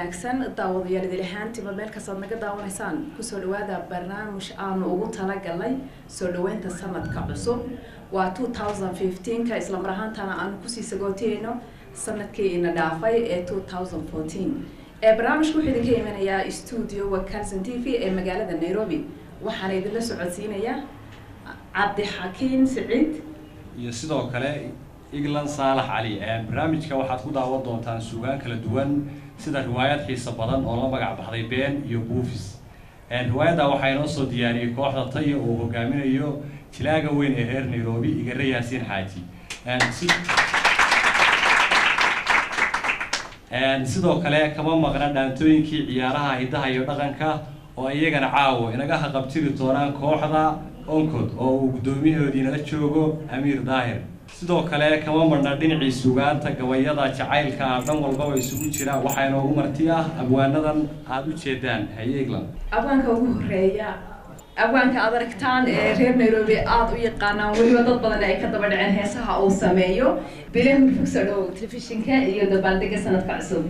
wanaagsan daawadayaal idilhaantiba meel kasta naga daawanaysaan ku soo dhawaada barnaamij aan ugu talagalay soo dhaweynta sanadka cusub waa 2015 ka isla mar ahaantaana aan ku sii sagooteeyno sanadkeena dhaafay ee 2014 barnaamijku wuxuu idinka imanayaa studio Calson TV ee magaalada Nairobi waxaan idinla socodsiinayaa Cabdi Xakiin Saciid iyo sidoo kale Iglan Saalax Ali barnaamijka waxaad ku daawan doontaan suugaan kala duwan sida riwaayad xiiso badan oo la magac baxday Been iyo Buufis riwaayada waxay noo soo diyaariyay kooxda Tayo oo hogaaminayo tilaaga weyn ee reer Nairobi Igare Yaasiin Xaaji sidoo kale kama maqna dhaantooyinkii ciyaaraha hidaha iyo dhaqanka oo iyagana caawo inaga haqabtiri doonaan kooxda Onkod oo uu gudoomiyahoodii nala joogo Amiir Daahir sidoo kale kama marna dhinacii suugaanta gabayada jacaylka dhan walba way isugu jiraan waxayna ugu marti ah abwaanadan aad u jeedaan Iglan abwaanka ugu horeeya abwaanka aad aragtaan ee reer Nairobi aad u yaqaanaan waliba dad badan ay ka daba dhaceen heesaha uu sameeyo bilaha fugsado telefishinka iyo dabaaldega sanadka cusub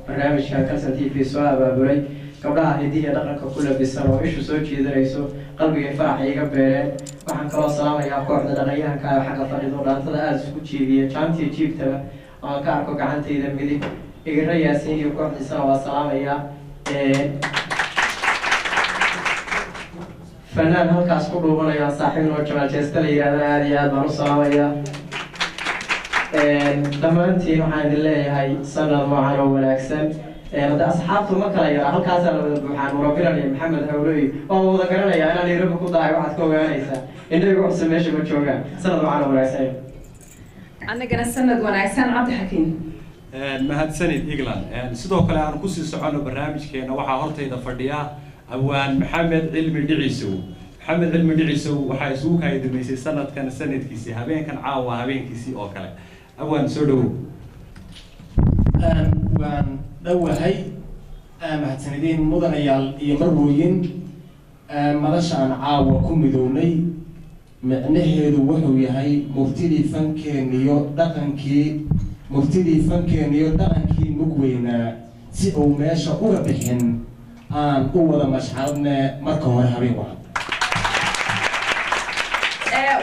barnaamijka Calson TV soo abaabulay gabdhaha hidiya dhaqanka ku labisan oo ishu soo jeedinayso qalbiga farax iga beereen waxaan kaloo salaamayaa kooxda dhaqayahanka ah xagga fadhido dhaantada aad isku jeediya jaantii jiibtaba oo ka arko gacantayda midig Igare Yaasiin iyo kooxdiisana waa salaamayaa fanaan halkaas ku dhuubanaya saaxiib noo Jamal Jeesta la yiraahdo aad iyo aad baan u salaamayaa dhammaantiin waxaan idin leeyahay sanad noocan oo wanaagsan هذا أصحاب ثم كلا يا هل كاسر بحان وربنا محمد هؤلاء أو ذكرنا يا أنا نيرب كودا واحد كوجا ليس إنه يروح سميش بتشوجا سند معنا ونعسين أنا جنا سند ونعسين عبد الحكيم mahad sanid Iglan sidoo kale aan ku sii socono barnaamijkeena waxa hortayda fadhiya abwaan Maxamed Cilmi Dhicisow waxa isugu kaydinaysay sanadkan sanadkiisii habeenkan caawa habeenkiisii oo kale abwaan soo dhaw waan dhawahay mahadsanideen mudanayaal iyo marwooyin madashaan caawa ku midownay macnaheedu wuxuu yahay murtidii fankeeniyo dhaqankii mugweynaa si uu meesha uga bixin aan u wada mashxaradne marka hore habeen wacan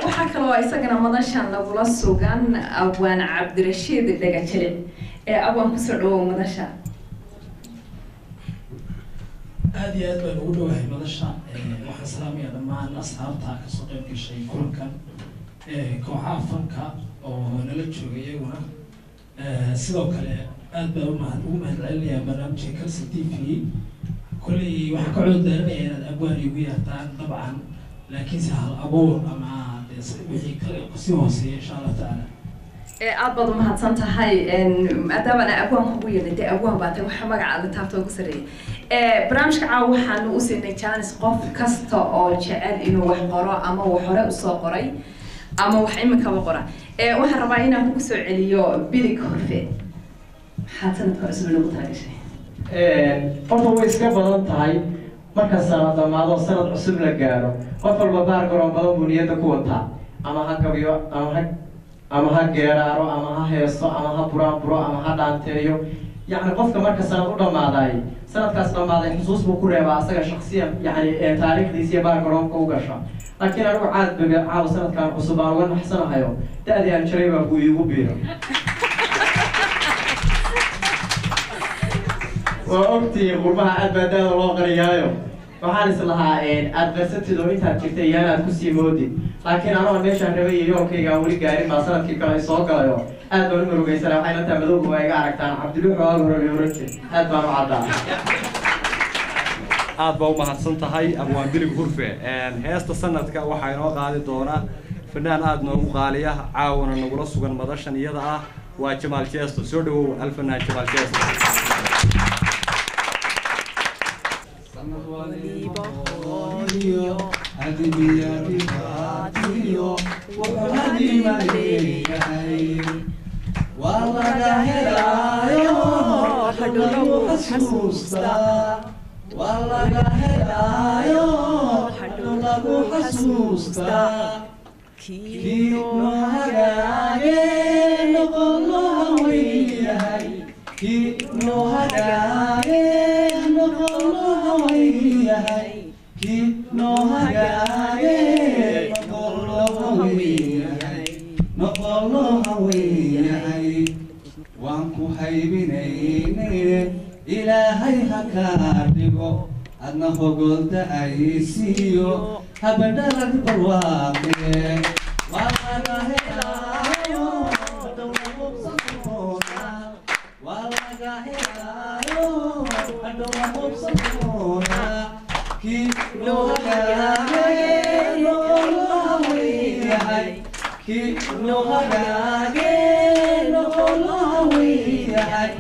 waxaa kaloo isagana madashan lagula sugan abwaan Cabdirashiid Dhagajile abwaan kusoo dhawow madasha aad iyo aad baan ugu dhawahay madasha waxaan salaamayaa dhammaan asxaabta ka soo qayb gashay kulankan kooxaha fanka oo nala joogay iyaguna sidoo kale aad baan ugu mahadcelinayaa barnaamijka Calson TV kulli waxaan ka coddaaranayaa inaad abwaan igu yeertaan dabcan laakiin si hal abuur ama wixii kale si hooseeya insha Allah taala aad baad u mahadsan tahay maadaama aan abwaan kugu yeelay abwaan baatay waxa magacaada taabto ugu sareeyay barnaamijka caawa waxaan u siinay chance qof kasta oo jecel inuu wax qoro ama wax hore u soo qoray ama wax imika qora waxaan rabaa inaan ku soo celiyo bilig horfe maxaad sanadka cusub lagu talagashay horta way iska badan tahay marka sanad dhamaado sanad cusub la gaaro qof walba baar garoon badan buu niyada ku wataa ama ha gabiyo ama ha geeraaro ama ha heeso ama ha buraanburo ama ha dhaanteeyo يعني قفك مركز سنة أولى مع ذاي سنة كاس ما ذاي خصوص بكرة وعساق شخصيا يعني تاريخ دي سيبار كلام كوجشة لكن أنا عاد عاو سنة كان عصبان وأنا حسنا هايو تأذي عن شريبة بوي وبيرة وأختي غربها عاد بدأ الله غريايو وحارس لها أدرست لو أنت كنتي أنا كوسي مودي لكن أنا مش هنبي يوم كي قاولي قاري ما سنة كي كان يسوق عليه هذا المرو بيسرع حين تعملوه هو يقعد كان عبد الله وأقول له يوركي هذا ما عدا aad baa u mahadsantahay abwaan bilig hurfe heesta sanadka waxa inoo qaadi doona fanaan aad noogu qaaliya caawana nagula sugan madashan iyada ah waa Jamal Jeesta soo dhawow alfanaan Jamal Jeesta والله هلايو حلو حسوستا والله هلايو حلو حسوستا كينو هلاي نقول وياي كينو هلاي ilaahay ha kaa dhigo adna hogolda aysiiyo habadhalad barwaaqe waa laga helaayo hadhow la hubsan doona waa laga helaayo hadhow la hubsan doona kii loo hagaagay noqolawiyahay kii loo hagaagay noqolawiyahay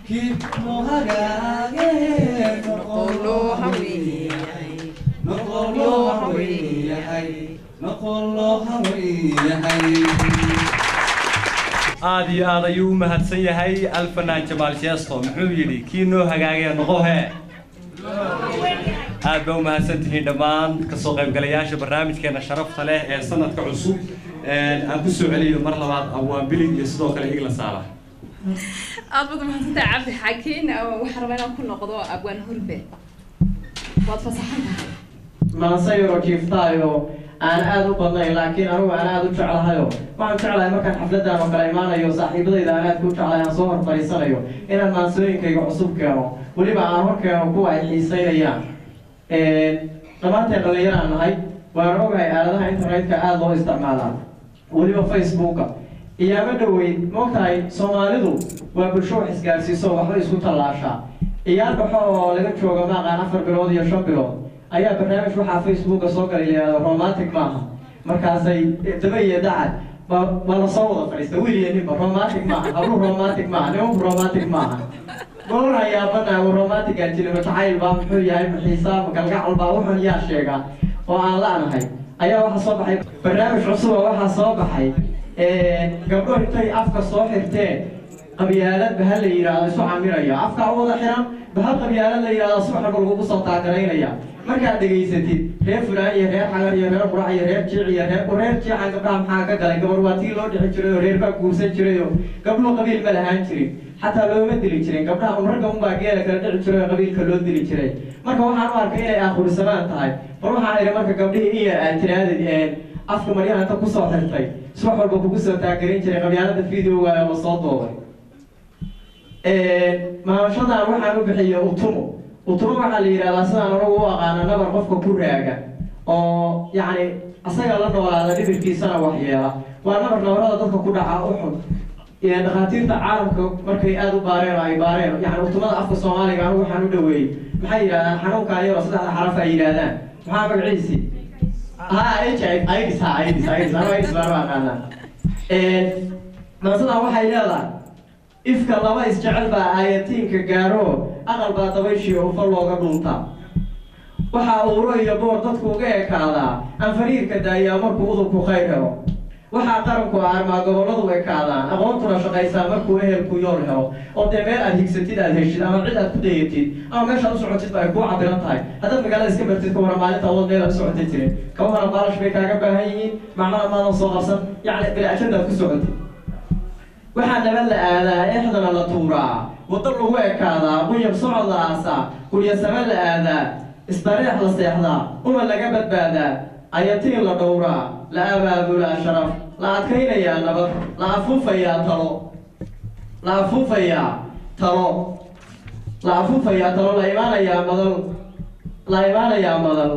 kii loo hagaagay noqolawiyahay noqolawiyahay noqolawiyahay aad iyo aad ayuu u mahadsan yahay alfanaan jamaal jeesto muxuu yidhi kii noo hagaagaya noqohe aad baa u mahadsan tihiin dhammaan kasoo qaybgalayaasha barnaamijkeena sharafta leh ee sanadka cusub aan ku soo celiyo mar labaad abwaan bilig iyo sidoo kale igla saala aad baad mahadsantahay cabdi xakiin waxaan rabaa inaan ku noqdo abwaan hurbe waad fasaxan tahay maansayro jiiftaayo aan aad u badnayn laakiin anigu aan aad u jeclahayo waxaan jeclahay markaan xafladan oo kale imaanayo saaxiibadayda aan aad ku jeclahay aan soo hor fadhiisanayo inaan maansooyinkayga cusub keeno weliba aan hor keeno kuwa ay xiisaynayaan dhammaanteen dhallinyaraan nahay waan ogahay aaladaha internetka aada loo isticmaalaa weliba facebooka iyaama dhaweyn maogtahay soomaalidu waa bulsho wax isgaarsiiso waxba isku tallaashaa iyaar baxo oo laga joogo maaqaan 4 bilood iyo 5 bilood ayaa barnaamij waxaa facebooka soo galay layihahdo romantic maaha markaasay daba iyo dacad ma la soo wada fadhiista wiil iyo ninba romantic maaha hablu romantic maaha nimanku romantic maaha goor ayaa banaago romantic aan jirin jacayl baa muxuu yahay maxiisaa magalgacal baa wuxun yaa sheegaa oo aan la-nahay ayaa waxaa soo baxay barnaamij cusub oo waxaa soo baxay gabdho intay afka soo xirteen qabyaalad bahal la yidhaahdo isu camiraya afka u wada xiran bahal qabyaalad la yidhaahdo subax walba lagugu soo taagaraynaya markaad dhegaysatid reer fulaan iyo reer xagar iyo reer qurac iyo reer jiic iyo reer jiica gabdhaha maxaa ka galay gabar waa tii loo dhici jiray oo reer baa guursan jiray oo gabdhuhu qabiil ma lahaan jirin xataa looma dili jirin gabdhaha ragga unbaa geela kala dhici jiray oo qabiilka loo dili jiray marka waxaan u arkay inay aakhurisamaan tahay bal waxaan idhi marka gabdhihii in yar aad tiraadid afka maryaha inta kusoo xirtay subax walba kugu soo taagarin jiray qabyaalada videoga la soo doobay maamashadan waxaan u bixiyay utumo waxaa la yidhahdaa sidaan anagu u aqaana nabar qofka ku raaga oo yacni asaga la noolaada dhibirkiisana waxyeela waa nabarada dadka ku dhaca u xun dhakhaatiirta caalamka markay aada u baareen oo ay baareen yani utumada afka soomaaliga anigu waxaan u dhaweeyey maxay yidhahdaan xanuunkaa yaroo 3 xaraf ay yidhahdaan maxaa magaciisi AIDS baan u aqaanaa maasadan waxay leedahay ifka laba isjecel baa aayatiinka gaaro aqal baa dabayshii ufa looga dhunta waxaa uuro iyo boor dadku uga ekaadaa aan fariirka daayaa markuu udubku khayr helo waxaa qaranku armaa gobolladu ekaadaan aqoontuna shaqaysaa markuu ehelku yool helo oo dee meel aad higsatid aad heshid ama cid aad ku dayatid ama meeshaad u socotid ba ay kuu cabiran tahay haddaad magaalada iska martid ka waran maalinta awood meel aad u socotay jirin ka waran baalash bay kaaga baahan yihiin macnaha maadan soo qabsan yacni bilaajandaad ku socotid waxaa nabad la aadaa exdana la tuuraa waddo lagu ekaadaa quyab socod la aasaa kuryasame la aadaa isdareex la seexdaa uma laga badbaadaa ayatiin la dhowraa la abaabulaa sharaf la adkaynayaa nabad la afuufayaa talo la imaanayaa madal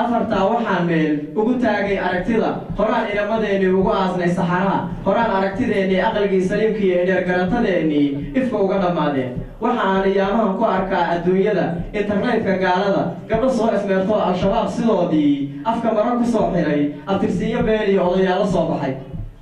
afartaa waxaan meel ugu taagay aragtida horaan inamadeenii ugu aasnay saxaraha horaan aragtideennii aqalgii saliimkii iyo dheergaratadeennii ifka uga dhammaadeen waxa aan iyaamahan ku arkaa adduunyada internetka gaalada gabdho soo efmeerto al-shabaab sidoodii afka maro ku soo xiray abtirsiinyo been iyo odayaalo soo baxay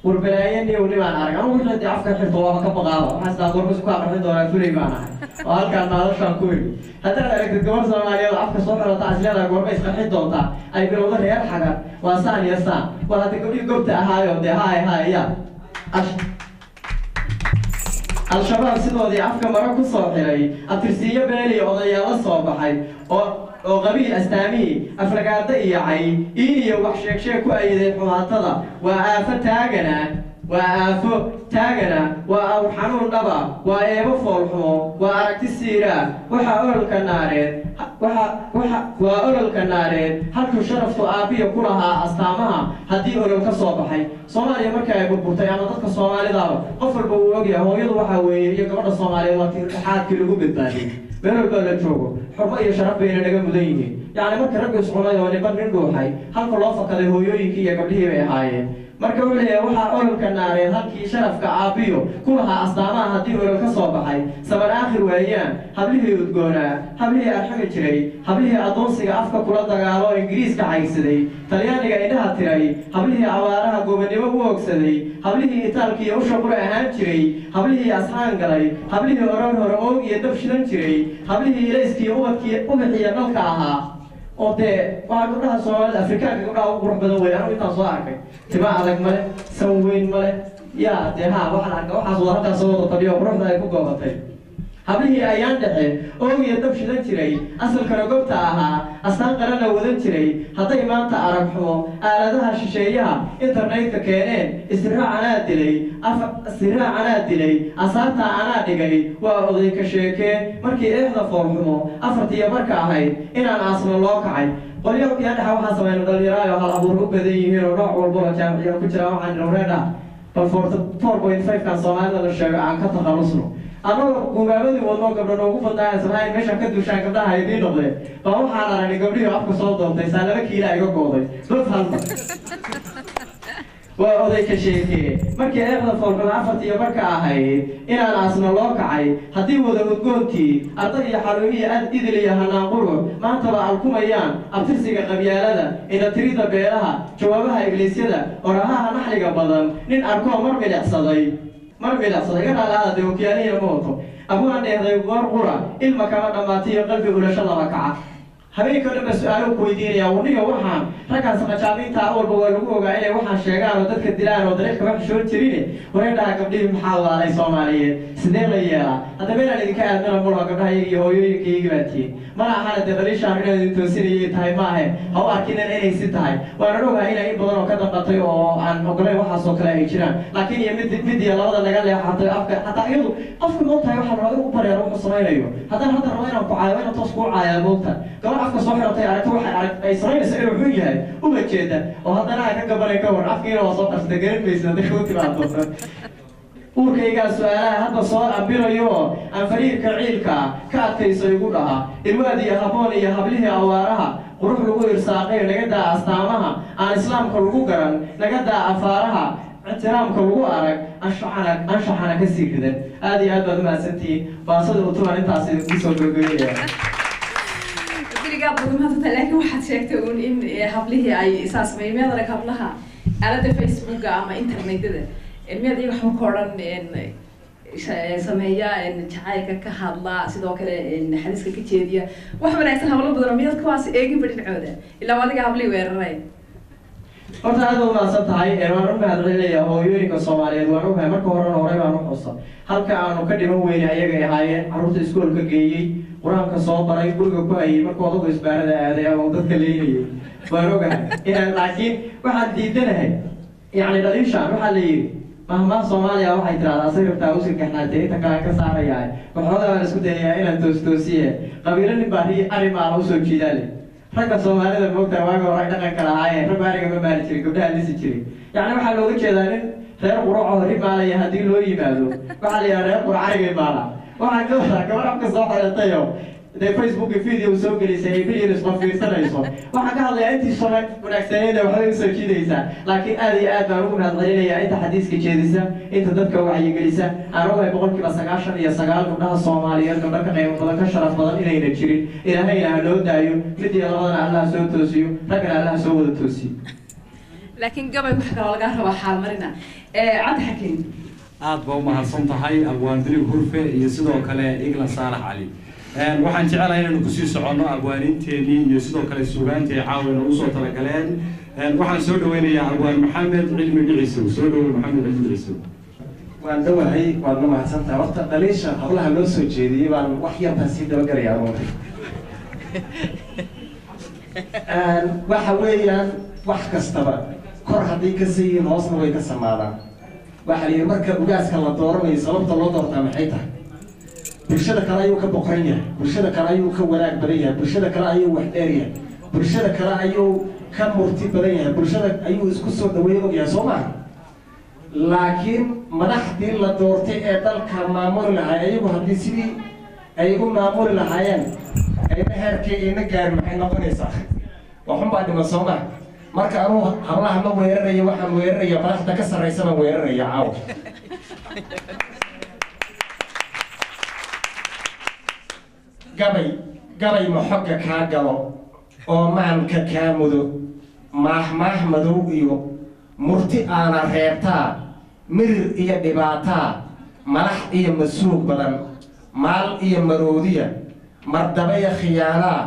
warbalaayanniyow nimaan arag anugu wixii dee afka xirto waaba ka baqaaba waxaan sidaa goorkusu ku aqrixin doonaa fulay baan ahay oo halkaan naadashaan ku heli haddaad aragtid gabar soomaaliyeed afka soo xirata asleedaa goorma isqarxin doontaa ay bilowda reer xagar waa saan iyo saan war hadda gabdhihii gobta ahaayo dee ya al-shabaab sidoodii afka maro ku soo xiray abtirsiinyo been iyo odayaalo soo baxay oo qabiil astaamihii aflagaada iyo cay iyo wax sheeg ku ayiday xumaatada waa aafo taagana waa awr xanuun dhaba waa eebo foolxumo waa aragti siiraa waa ololka naareed halkuu sharaftu aabbiya ku lahaa astaamaha haddii olol ka soo baxay soomaaliya markii ay burburtay ama dadka soomaalidaaba qof walba uu ogyahay hooyadu waxaa weeye iyo gabadha soomaaliyeed waa tii dhexaadkii lagu badbaadiyey meel walba la joogo xurmo iyo sharaf bayna naga mudan yihiin yacni marka raggu isxumay oo niman nin dhuuxay halka loo fakaday hooyooyinkii iyo gabdhihii bay ahaayeen marka wuxuu leeyahay waxaa ololka naareen halkii sharafka aabiyo ku lahaa astaamaha haddii olol ka soo baxay saban aakhir waayaan hablihii udgoonaa hablihii arxagi jiray hablihii addoonsiga afka kula dagaalo ingiriiska caygsaday talyaaniga indhaha tiray hablihii abaaraha gobonnimo u ogsaday hablihii itaalka iyo usha qura ahaan jiray hablihii asxaan galay hablihii oran hore oog iyo dab shidan jiray hablihii ilayskii ubadkii ubixiya nalka ahaa oo dee waxaa gabdhaha soomaalida afrikaanka gabdhaha ugu qurux badan weeye anu intaan soo arkay tima adag male san weyn male yaa dee haa waxaan arka waxaas wada halkaas soo wada fadhiyo quruxda ay ku goobatay hablihii ayaan dhexe oog iyo dab shidan jiray asalkana gobta ahaa astaan qarana wadan jiray hadday maanta arag xumo aaladaha shisheeyaha internetka keeneen istiraac anaa dilay asaartaa anaa dhigay waa oday ka sheekee markii eexda foolxumo afartiiyo marka ahayd inaan aasno loo kacay qolyo yaa dhexa waxaa samayna dhalinyaraayo hal abuur u badan yihiin oo nooc walbaba jaamiciya ku jira waxaan dhowreedha bal 4.5 kan soomaalida la sheego aan ka takhalusno anagoo gumaabadii wadnoo gabdho noogu badnaa sabahay meesha ka dushaan gabdhaha idiin noqdeen baa waxaan aragnay gabdhihii afka soo doontay saa 2 kiila iga gooday bas halma waa oday ka sheekee markii eexda foolxumo afartiiyo marka ahayd inaan aasna loo kacay haddii wada udgoontii arday iyo xaluumiya aad idil iyo hanaanquru maantaba alkumayaan abtirsiga qabyaalada inatirida beelaha jawaabaha ibliisyada orahaha naxliga badan nin arkoo mar milicsaday iga dhaalaada dee okyaalihiina ma wato abuaan dheehday goor qura ilma kama dhammaatiyo qalbi ulasho laba kaca habeenka dhanba su-aalo ku weydiinaya waniga waxaan raggaas qajaamiinta awalba waa lagu ogaa inay waxaan sheegaan oo dadka dilaan oo dariiqka wax xishoon jirine wareedhaha gabdhihii maxaa waalay soomaaliyeed sidee la yeelaa haddaba inaan idinka aadmana mulha gabdhahayaga iyo hooyooyinkayaga baa tihiin mana ahana dee daliishaan inaad idin toosinayay tahay maahe ha u arkinan inay si tahay waana ogahay inay in badan oo ka dambatay oo aan ogolayn waxaasoo kale ay jiraan laakiin iyo mid iyo labada naga leexatay afka hataa iyadu qofka moogtahay waxaa rabaa inuu bareero wuxuu samaynayo haddaan hadda rabo inaan ku caayo inaan toos kuu caayaa moogta gabar afka soo xiratay aragto waxay ay samaynaysa inuu xun yahay uga jeeda oo haddana ay ka gabanay ka war afkiina waa soo qarsatay garan maysa hadday kuu timaado uurkaygaa su-aalaha hadda soo ambirayo oo aan fariirka ciilka ka adkayso igu dhaha ilwaad iyo haboon iyo hablihii awaaraha qurux lagu irsaaqayo naga daa astaamaha aan islaamka lagu garan naga daa afaaraha ixtiraamka lagu arag anshaxana ka sii ridan aad iyo aad baad u mahadsantihiin baasada utuban intaas idinku soo gabagabeynaya laakiin waxaad sheegtay uun in hablihii ay isaasmay miyaad arag hablaha aalada facebooka ama internetada miyaad iyaga waxba ka odhan sameeya jacaylka ka hadla sidoo kale xadiiska ka jeediya wax wanaagsan hablo badan miyaad kuwaas eeginba dhinacooda ilaa adiga hablihii weeraray horta aad u mahadsan tahay waan u mahadcelinayaa hooyooyinka soomaaliyeed waan ogahay marka horena horey baan u xusa halka aanu ka dhiman weyne ayagay ahaayeen carruurta iskoolka geeyey qur-aanka soo baray guriga ku hayay markuu odagu isbaarada aaday ama dadka leynayay waan ogahay inaan laakiin waxaan diidanahay yacni dhaliishaan waxaa la yidhi mahmaha soomaaliya waxay tirahdaa siribtaa usi gaxnaatay inta kale ka saarayaa waxoogaa baan isku dayayaa inaan toos-toosiye qabiilo nin baa ari maala usoo jiidaale ragga soomaalida moogtaa waaga hore dhaqanka lahaayeen rag ariga ma maali jirin gabdhaha lisi jiray yacni waxaa looga jeedaa nin reer quraco ri maalaya haddii loo yimaado waxaa la yidhaha reer qurac arigay maala waxaa ka wadaa gabar afka soo xiratayo dee facebook video soo gelisay ay bilyan isma fiirsanayso waxaan ka hadlayaa intii sore wanaagsaneeda waxbay usoo jiidaysaa laakiin aad iyo aad baan ugu mahadcelinayaa inta xadiiska jeedisa inta dadka wacyigelisa aan ogahay 99% gabdhaha soomaaliyeed gabdho ka qayb badan ka sharaf badan inayna jirin ilaahayna ha loo daayo mid iyo labadana allaha soo toosiyo raggana allaha soo wada toosiyo laakiin gabay wax kaloo laga rabaa xaalmarina cabdi xakiim aad baa u mahadsan tahay abwaandiri hurfe iyo sidoo kale iglan saalax cali waxaan jecelahay inaynu kusii soconno abwaaninteenii iyo sidoo kale suugaantii caawina usoo talagaleen waxaan soo dhaweynayaa abwaan maxamed cilmi dhicisow soo dhawow maxamed cilmi dhicisow waan dhawahay waadna mahadsantahay horta dhaliisha hablaha loo soo jeediyey baan wax yartaa sii dabagalayaa runtii waxa weeyaan wax kastaba kor hadday ka siiyiin hoosna way ka samaadaan waxa la yidhi marka ugaaska la dooranayo sababta loo doortaa maxay tahay bulshada kale ayuu ka boqran yahay bulshada kale ayuu ka wanaag badan yahay bulshada kale ayuu wax dheer yahay bulshada kale ayuu ka murti badan yahay bulshada ayuu isku soo dhaweyn og yahay soo maha laakiin madaxdii la doortay ee dalka maamuli lahay ayagu haddii sidii ay u maamuli lahaayeen ayna heerkii ina gaarin maxay noqonaysaa waxun baa dhiman soo maa marka anuu hablaha ma weerarayo waxaan weeraraya madaxda ka sarraysana weeraraya caawa gabay ma xogga kaa galo oo maanka kaa mudo maahmaah madow iyo murti aana reebtaa mirir iyo dhibaataa malax iyo masuug badan maal iyo maroodiya mardabaya khiyaanaa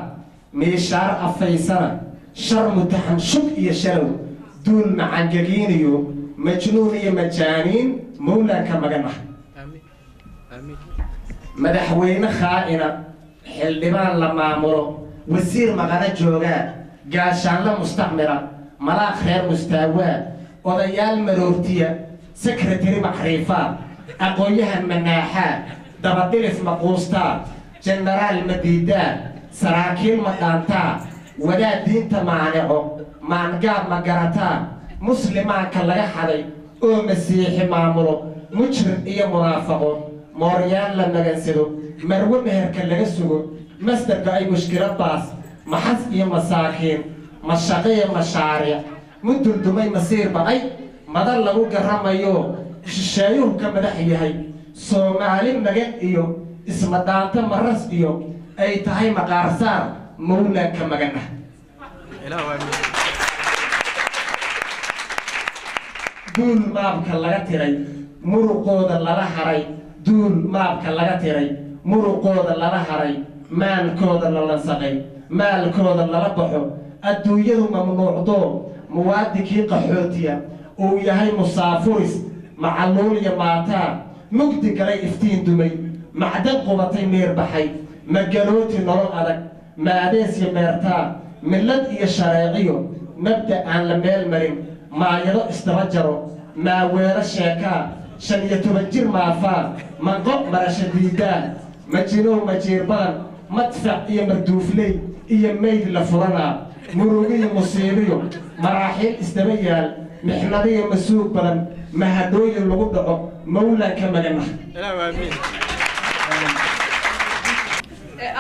miishaar afaysana shar mutaxan shug iyo shalow duul macangagiiniyo majnuun iyo majaaniin mawlaanka maganah madaxweyne khaa'ina xildhibaan la maamulo wasiir maqana joogaa gaashaanla mustacmira malaaq reer mustaawaa odayaal maroortiya sekretari macriifaa aqoon-yahan manaaxaa dabadhilif maquustaa jenaraal madiidaa saraakiil ma dhaantaa wadaad diinta maanico maangaab ma garataa muslimaanka laga xaday oo masiixi maamulo mujrim iyo munaafaqo mooryaan la magansado marwo meherka laga sugo masdarka ay mushkilad baas maxas iyo masaakiin mashaqaiyo mashaariic muduldumay masiir ba'ay madan lagu garamayo shisheeyuhu ka madax yahay soomaali magan iyo isma dhaanta maras iyo ay tahay maqaarsaar mawlaanka maganah duul maabka laga tiray muruqooda lala haray duul maabka laga tiray muruqooda lala haray maalkooda la lansaqay maalkooda lala baxo adduunyadu mamnuucdo muwaadinkii qaxootiya uu yahay musaafuris macaluul iyo maataa mugdi galay iftiin dumay macdan qubatay meer baxay magalooti nolol adag maadees iyo meertaa millad iyo shareeciyo mabda aan la meel marin maayado isdaba jaro maaweelo sheekaa 15 jir maafaa manqo marasha diidaa majinow majiir badan madfac iyo marduufley iyo mayd la furanaa murugiyo musiibiyo maraaxiil isdaba yaal mixnadiyo masuug badan mahadooyin lagu dhaco mawlaanka maganah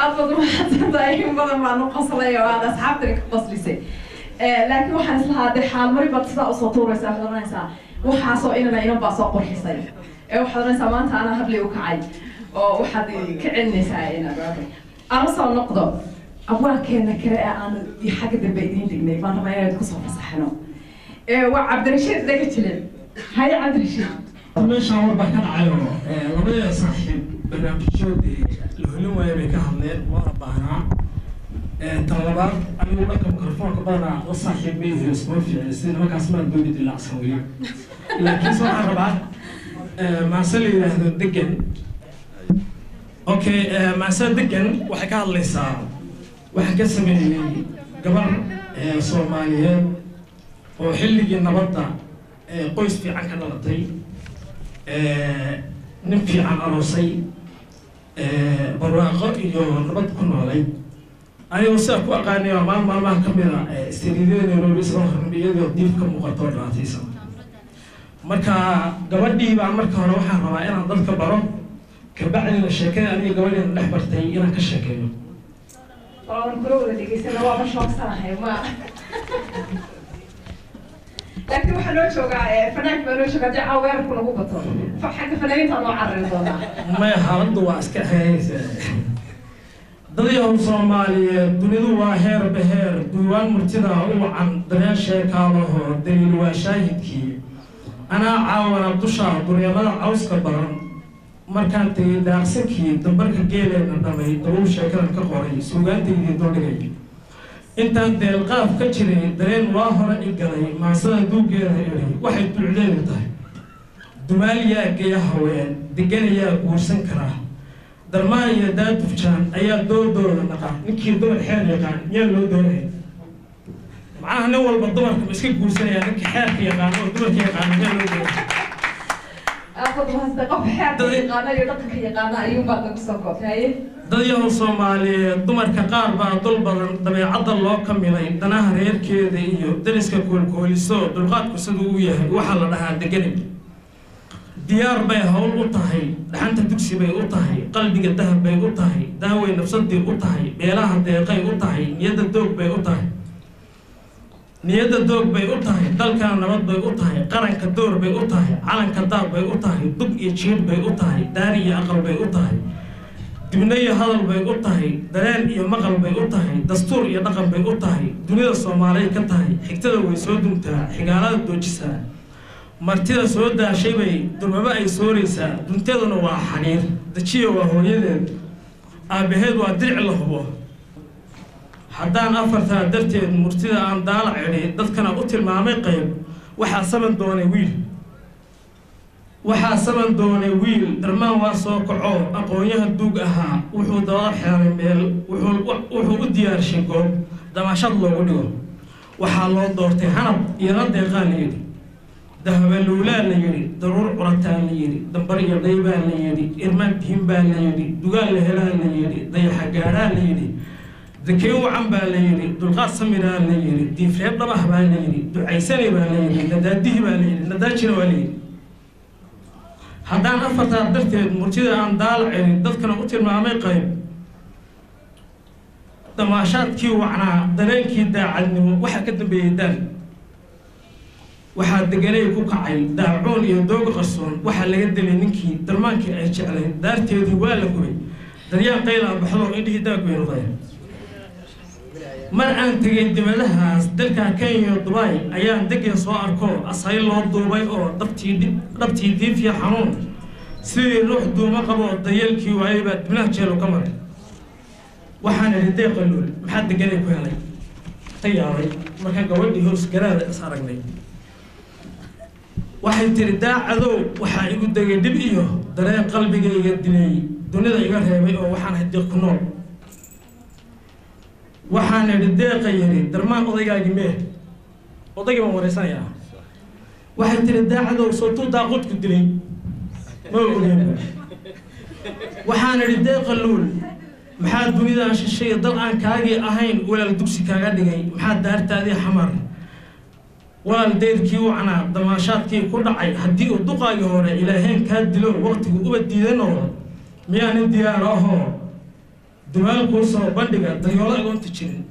أفضل ما حتى بدل ما نقصلي وهذا أصحابتي كقصلي لكن waxaan isla haday xaal mari bad sida soo tuuraysa xadanaysa waxa soo inana ina baa soo qorxisay waxadanaysa maanta ana habli u kacay oo waxaad ka celinaysaa ina ana soo noqdo abwaankeena kale aan xagga dambe idin dignay baan rabaa inaad ku soo fasaxno waa Cabdirashiid laga jiray hay Cabdirashiid meeshaan warba ka dhacayo labada saaxiib barnaamijyoodii لهلو ويبي كهملين وأنا بهنا طلبات أنا لكم كرفون كبرنا وصاحب ميزي اسمه في السنة ما كاسمه الدنيا دي العصوية لكن صراحة ربع مع سلي هذا الدقن أوكي مع سلي الدقن وحكى الله صار وحكى سمي قبل صوماليين وحلي النبضة قيس في عنك نبضي نمشي عن أروسي barwaaqo iyo nabad ku noolay ayuu soo ku aqaanay maalmaha kamida istiriidada Nairobi soo hormiyay diif ka muuqato dhaataysan marka gabadhii baa marka hore waxaan rabaa inaan dadka baro ka bacdina sheekada aniga gabadhii dhex bartay inaan ka sheekeeyo waan kula wada dhigaysana waa mashruucsanahay ma لكن waxa loo joogaa fanaanka baa loo joogaa dacaa weerarku lagu bato xagga fanaaniinta loo carari doonaa ma xaaladdu waa iska haysa dadyo Soomaaliyeed dunidu waa heer beheer duwaan murtida u wacan dareen sheekaalaho daliil waa shaahidkii ana caawana dusha dureemada cawska baran markaan tagay daaqsinkii dambarka geeleena dhamay dabow sheekadan ka qoray suugaantaydii doodhigay intaan deelqaaf ka jiray dareen waa hore i galay maasada duugeeda eri waxay dulceedu tahay dumaaliyaa geeya haween deganayaa guursan karaa darmaan iyo daadufjaan ayaa doodooda naqaan ninkii dumar xeer yaqaan yaa loo doonaya macnaha nin walba dumarka ma iska guursanaya ninkii xeerka yaqaan oo dumarka yaqaan yaa loo doonaya أفضل هالثقة حياتي قانا يدقق يقانا أيوم بعد نقصكم هاي dadyahow Soomaaliyeed dumarka qaar baa dul badan dabeecadda loo kamilay danaha reerkeeda iyo dariska koolkooliso dulqaadku siduu u yahay waxa la dhahaa deganay diyaar bay hawl u tahay dhaxanta dugsi bay u tahay qalbiga dahab bay u tahay daaway nafsadii u tahay beelaha deeqay u tahay niyadda doog bay u tahay niyadda doog bay u tahay dalkana nabad bay u tahay qaranka door bay u tahay calanka daab bay u tahay dub iyo jiir bay u tahay daari iyo aqal bay u tahay dibna iyo hadal bay u tahay dareen iyo maqal bay u tahay dastuur iyo dhaqan bay u tahay dunida Soomaaliyeed ka tahay xigtada way soo duntaa xigaalada doojisaa martida soo daashay bay durmaba ay sooraysaa dunteeduna waa xaniir dajiyo waa hooyadeed aabaheed waa diric la hubo haddaan afartaa darteed murtida aan daalac idhi dadkana u tilmaamay qayb waxaa saban doonay wiil dharmaan waa soo kaco aqoonyaha duug ahaa wuxuu daba xeeray meel wuxuu u diyaarshay goob damashad loogu dhigo waxaa loo doortay hanab iyo la deeqaan la yidhi dahabaluulaa la yidhi daruur curataan la yidhi dambar iyo dhaybaa la yidhi irmaan bihin baa la yidhi dugaal la helaa la yidhi dayaxa gaadhaa la yidhi dakeyn wacan baa la yidhi dulqaad samiraa la yidhi diifreeb dhabah baa la yidhi ducaysani baa la yidhi nadaadihi baa la yidhi nadaajina waa la yidhi haddaan afartaa darteed murtida aan daalac celin dadkana u tilmaamay qayb damaashaadkii wacnaa dareenkii daacadnimo waxaa ka dambeeyey daan waxaa deganay ku kacay daacuun iyo doog qarsoon waxaa laga delay ninkii darmaankii ay jeclay daarteedii waa la gubay daryaan qaylaa baxdo indhihii daagway noqdeen mar aan tegay dibadahaas dalka Kenya iyo Dubai ayaan degay soo arko asay loo duubay oo dhabtii diif iyo xanuun sidii ruux duuma qabo dayalkii waayay baa dibnaha jeelo ka maray waxaan riday qalul maxaa deganay ku helay tayaaray marka gabadhii hoos garaada is aragnay waxay tiri daacadow waxaa igu degay dib iyo dareen qalbigayga dilay dunida iga reebay oo waxaan hadii ku nool waxaan deeqa yiri darmaan odaygaagi mee odayga ma wareysanaya waxay tiri daacadow soo tuu daaqud ku dilay ma ogeyn waxaan deeqa luul maxaa dunida shishay dal aan kaagi ahayn walaal dugsi kaaga dhigay maxaa daartaadii xamar walaal deerkii wacnaa damaashaadkii ku dhacay haddii uu duqaagii hore ilaaheen kaa dilo waqtigu uba diidanoo miyaanin diyaar ahoo dibaalkuu soo bandhiga daryoola agoonta jirin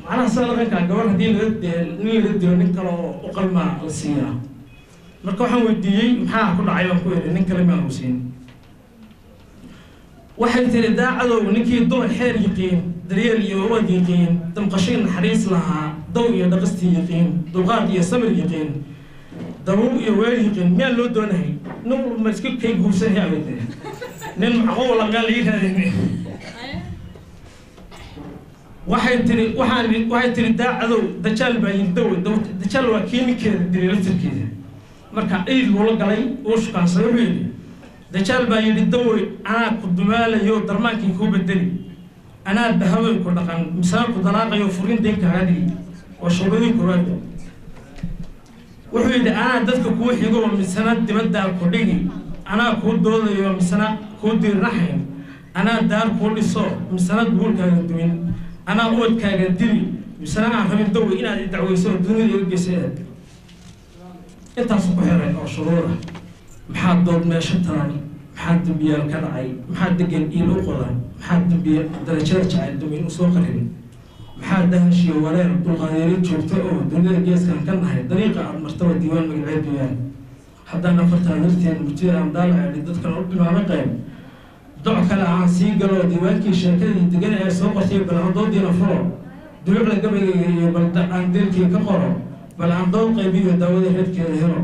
macnaha sida dhaqankaa gabar haddii nin laga dilo nin kale oo u qalmaa la siiyaa marka waxaan weydiiyey maxaa ku dhacay baan ku yidhi nin kale maan u siin waxay tiri daacadow ninkii dumar xeer yiqiin daryeel iyo ubad yiqiin damqashay naxariis lahaa daw iyo dhaqistii yiqiin dulqaad iyo samir yiqiin dabuub iyo weel yiqiin miyaan loo doonahay nin walba iska kay guursanaya abade nin macquul ah miyaan laga raadinay waxay tiri daacadow dajaal baa yindaw dajaal waa kii ninkeeda dilay laftirkeeda marka ciid loola galay uu shukaansaday wuxuu yidhi dajaal baa yidhi dawoy anaa ku dumaalayo darmaankii kuu bedeli anaa dahabay ku dhaqan misana ku dalaaqayo furin deyn kaaga dhigi oo shuruudii koowaad wuxuu yidhi anaa dadka kuu xigo misana dibaddaa ku dhigi anaa kuu doodayo misana kuu diirnaxayn anaa daar kuu dhiso misana duulkaaga dumin anaa ubadkaaga dili misana aan rabin dawoy inaad i dacweyso oo dunida iga geysayaad intaas ku xiray oo shuruud ah maxaa dood meesha taal maxaa dambiyaal ka dhacay maxaa degan iil u qodan maxaa dambiya darajada jacayl dumin u soo qaribin maxaa dahashiyo wareer dulqaadeeri joogta oo dunida geeskan ka nahay dariiqa aad martaba diiwaan magaceed weeyaan haddaan afartaa darteed murtida aan daalaci dadkan u tilmaamay qayb doc kale aan sii galo diiwaankii sheekadii degan ee soo qortay bal aan doodiina furo dulucda gabayga iyo bal aan deelkii ka qoro bal aan dood qaybiyo daawada reerkeeda helo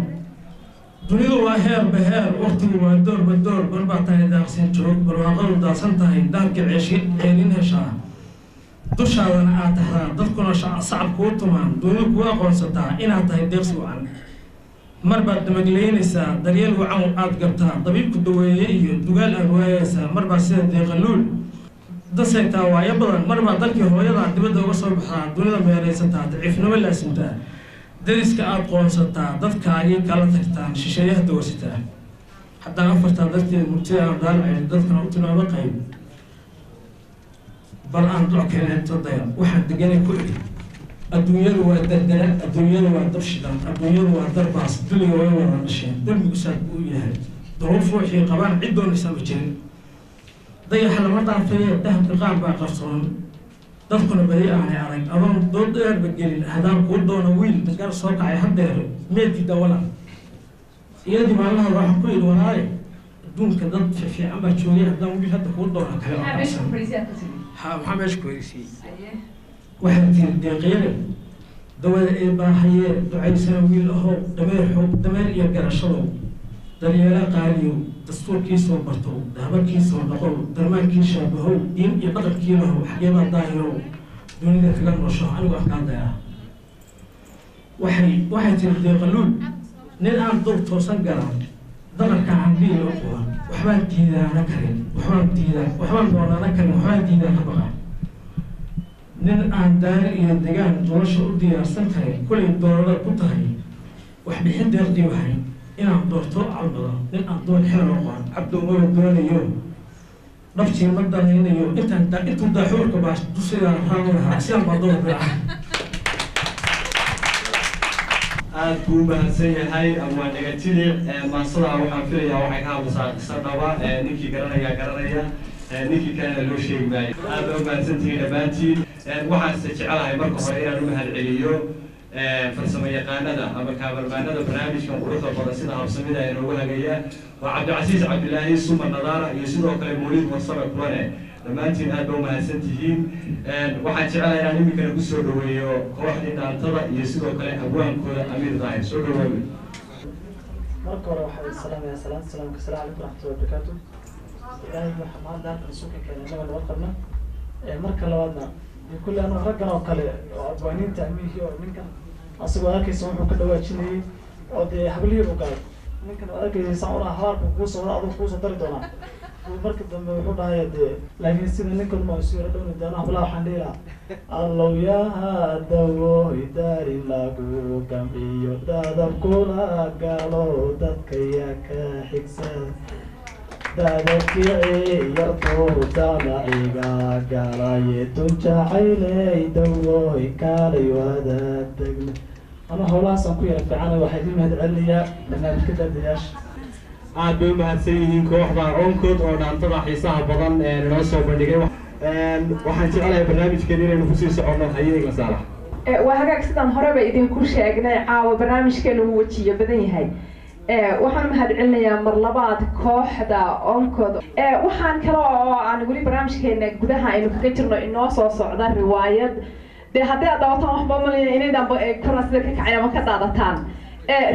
dunidu waa heer beheer waqtigu waa doorba door barbaa tahay daaqsin joog barwaaqadu daasan tahay daanka ceelin heshaa dushaadana aad tahdaa dadkuna sacab kuu tumaan dunidu kuu aqoonsataa inaad tahay deeqsi wacan mar baad damagleynaysaa daryeel wacan aad gartaa dabiibku daweeye iyo dugaal aad waayaysaa mar baa sida deeqaluul daseegtaa waayo badan mar baa dalkii hooyadaa dibadda uga soo baxdaa dunida meeraysataa daciifnimo laasimtaa dariska aad qoonsataa dadkaagii kala tagtaan shisheeyaha dawasitaa haddaan afartaa darteed murtida aan daalaci dadkana u tilmaamo qayb bal aan doc keeneento daya waxaan deganay ku idhi adduunyadu waa dardara adduunyadu waa dab shidan adduunyadu waa darbaas duniga way wada dhasheen dulmigu saad buu u yahay duruuf waxay qabaan cid doonaysaa ma jirin dayaxa lama dhaafee dahabka qaar baa qarsoon dadkuna beri aanay arag adoon dood dheerba gelin haddaan kuu doono wiil dadgaar soo kacay haddeer meedii dawala iyadii maalmaha waxaan ku yidhi walaaye adduunka dad fiican baa joogay haddaan wiil hadda kuu doono kale maxaa meesha ku horeysiiyey waxay tiri deeqyare dawada ee baahayee ducaysana wiil ahow dameer iyo garashadow daryeela qaaliyow dastuurkiisoo bartow dahabarkiisoo dhaqow darmaankii shaabahow diin iyo dhaqankii lahow xageebaa daahirow dunida kaga noosho anigu afkaan dayaa waxay tiri deeqaluul nin aan dul toosan garan daqarka cambii loo quban waxbaan diidaana karin waxbaan doonaana karin waxbaan diidaa ka baqa nin aan daari iyo degaan nolosha u diyaarsan karin kulay doolada ku tahay wax bixin deeqdii wahay inaan doorto calbado nin aan doon xeeloo qoran cabdumada doonayo dhabtii ma danaynayo intuu daaxuurka baa dusidaa raadu lahaa sidaan baa doon baa aad buu mahadsan yahay ama negatili maasada waxaan filayaa waxay ka hadlaysaa qisa dhaba ninkii garanaya ninkii kalena loo sheegi maayo aad baa mahadsantihiin dhammaantiin waxaan jecelahay marka hore inaan u mahadceliyo farsamo yaqaanada ama kaabarmaanada barnaamijkan quruxda badan sida habsamida ee noogu hagaya waa cabdicasiis cabdilaahi suma nadaara iyo sidoo kale mawlid warsame kulane dhammaantiin aad baa u mahadsantihiin waxaan jecelahay inaan iminkana ku soo dhaweeyo kooxdii dhaantada iyo sidoo kale abwaankooda amiir daahir soo dhawaawe marka hore waxaa salaamaya salaanta salaamka salaamu calaykum waraxmatullahi wabarakaatu ilaahay waxaa maanta halkan isugu keenay naga nabad qabna marka labaadna kulli anu raggan oo kale oo abwaaniinta amiihii oo ninkan asagoo arkaysa wuxuu ka dhawaajinayay oo dee hablihii u galay ninkan oo arkaysa saan ulaha habaarka kuusoo wada aduu kuusoo dari doonaa marka dambe wuxuu dhahaya dee laakiin sida ninkan ma isu yaro dhowni doona hablaha waxaan dhihi lahaa allow yaha dawoy daarin lagu gamciyo dadabkula galo dadka yaa ka xigsan dadabkii yartuu danaciga galaye tunjacayley dawoy kaalay wada degna ama howlahaasaan ku yara fiicana waxaa idin mahad celinayaa barnaamijka daadayaasha aad bay u mahadsan yihiin kooxda oonkood oo dhaantada xiisaha badan noo soo bandhigay waxaan jecelahay barnaamijkeen inaynu kusii soconno hayeega saalax waa hagaag sidaan horeba idinku sheegnay caawa barnaamijkeenu uu wejiyo badan yahay waxaan mahad celinayaa mar labaad kooxda onkod waxaan kale oo aan weli barnaamijkeena gudaha aynu kaga jirno inoo soo socda riwaayad dee haddii aad daawataan waxba malaya inaydaan korna sida ka kacay ama ka daadataan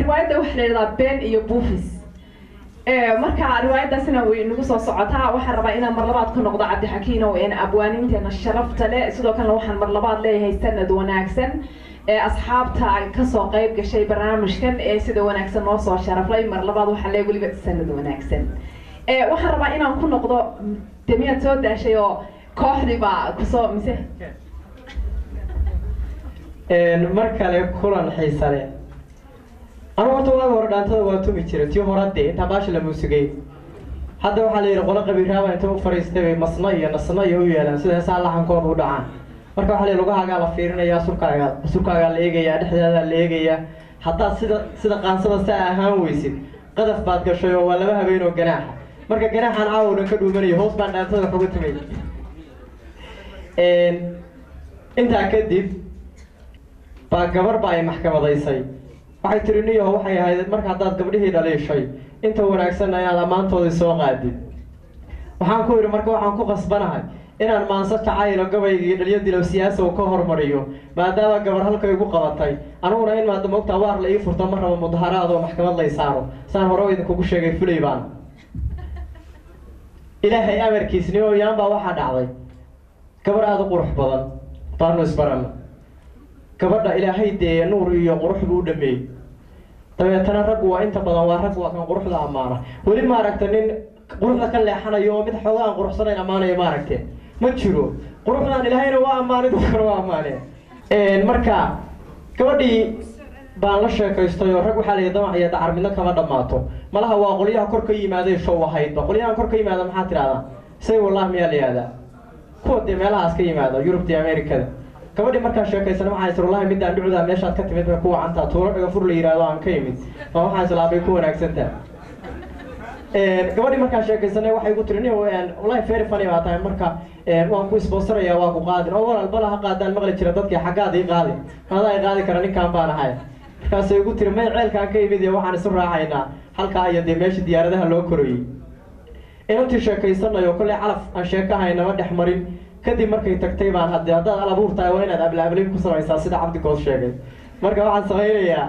riwaayadda waxaa la yidhahdaa been iyo buufis marka riwaayadaasina way nagu soo socotaa waxaan rabaa inaan mar labaad ku noqdo cabdixakiinow abwaaniinteena sharafta leh sidoo kalena waxaan mar labaad leeyahay sanad wanaagsan asxaabta kasoo qayb gashay barnaamijkan sida wanaagsan noo soo sharaflay mar labaad waxaan leeyahay weliba sanad wanaagsan waxaan rabaa inaan ku noqdo demiyaad soo daashay oo kooxdii baa kusoo mise mar kale kulan xiisa leh anu horta waaga hore dhaantada waa tumi jiray tii horadee intaa baasha la muusigay hadda waxaa la yidhi qolo qabiiraaba inta u fariistay bay masna iyo nasna iyo u yeelaan sida heesaa laxankooda u dhacaan marka waxaa la yidhi lugahaagaa la fiirinayaa surkaagaa la eegayaa dhexdaadaa la eegayaa haddaad sida qaansada saa ahaan weysid qadaf baad gashay oo waa 2 habeen oo ganaaxa marka ganaaxaan caawa dhan ka dhuumanayo hoos baan dhaantada xoga tumay intaa kadib baa gabar baa ay maxkamadaysay waxay tiri niyo waxay ahayd marka haddaad gabdhihii dhaliishay inta wanaagsanna inaad ammaantoodii soo qaadid waxaan ku yidhi marka waxaan ku qasbanahay inaan maanso jacaylo gabaygii dhaliyo dilow siyaasa uu ka hormariyo maadaama gabar halka igu qabatay aniguna in maada moogta abaar la ii furto ma rabo mudaharaad oo maxkamad lay saaro saan hore idinkugu sheegay fulay baan ilaahay amarkiisni oo yaan baa waxaa dhacday gabar aada u qurux badan baanu isbarano gabadha ilaahay dee nuur iyo qurux buu u dhameeyey dabeetana raggu waa inta badan waa rag waa kan quruxda ammaana weli maaragta nin quruxda ka leexanayo oo mid xoogaa aan quruxsanayn ammaanayo maaragte ma jiro quruxdan ilaahayna waa ammaanay dadkana waa ammaaneen marka gabadhii baan la sheekaystay oo rag waxaa la yidhi damac iyo dacar midna kama dhammaato malaha waa qolyaha kor ka yimaaday show ahaydba qolyahan kor ka yimaada maxaa tidhahdaa say wallahi miyaa la yihahdaa kuwa dee meelahaas ka yimaada yurubta iyo amerikada gabadhii markaan sheekaysanay waxaan is wallahi midaan dhucdaa meeshaad ka timid bay ku wacantaa tuulo dhaga fur la yidhaahdo aan ka imid ma waxaan islaabay ku wanaagsantaa gabadhii markaan sheekaysanay waxay igu tiri nin wallahi very funny baa tahay marka waan ku sponsoraya waa ku qaadin oo walaal bala ha qaadaan maqli jira dadkii xaggaad ii qaadi maadaa i qaadi kara ninkaan baan ahay markaasay igu tiri may ceelkaan ka imid iyo waxaan isu raacaynaa halkaa iyo dee meesha diyaaradaha loo korayey inantii sheekaysanayo kolley calaf aan sheekahaynama dhex marin kadib markay tagtay baan haddaad alabuur tahay waa inaad ablaablayn ku samaysaa sida cabdigood sheegay marka waxaan samaynayaa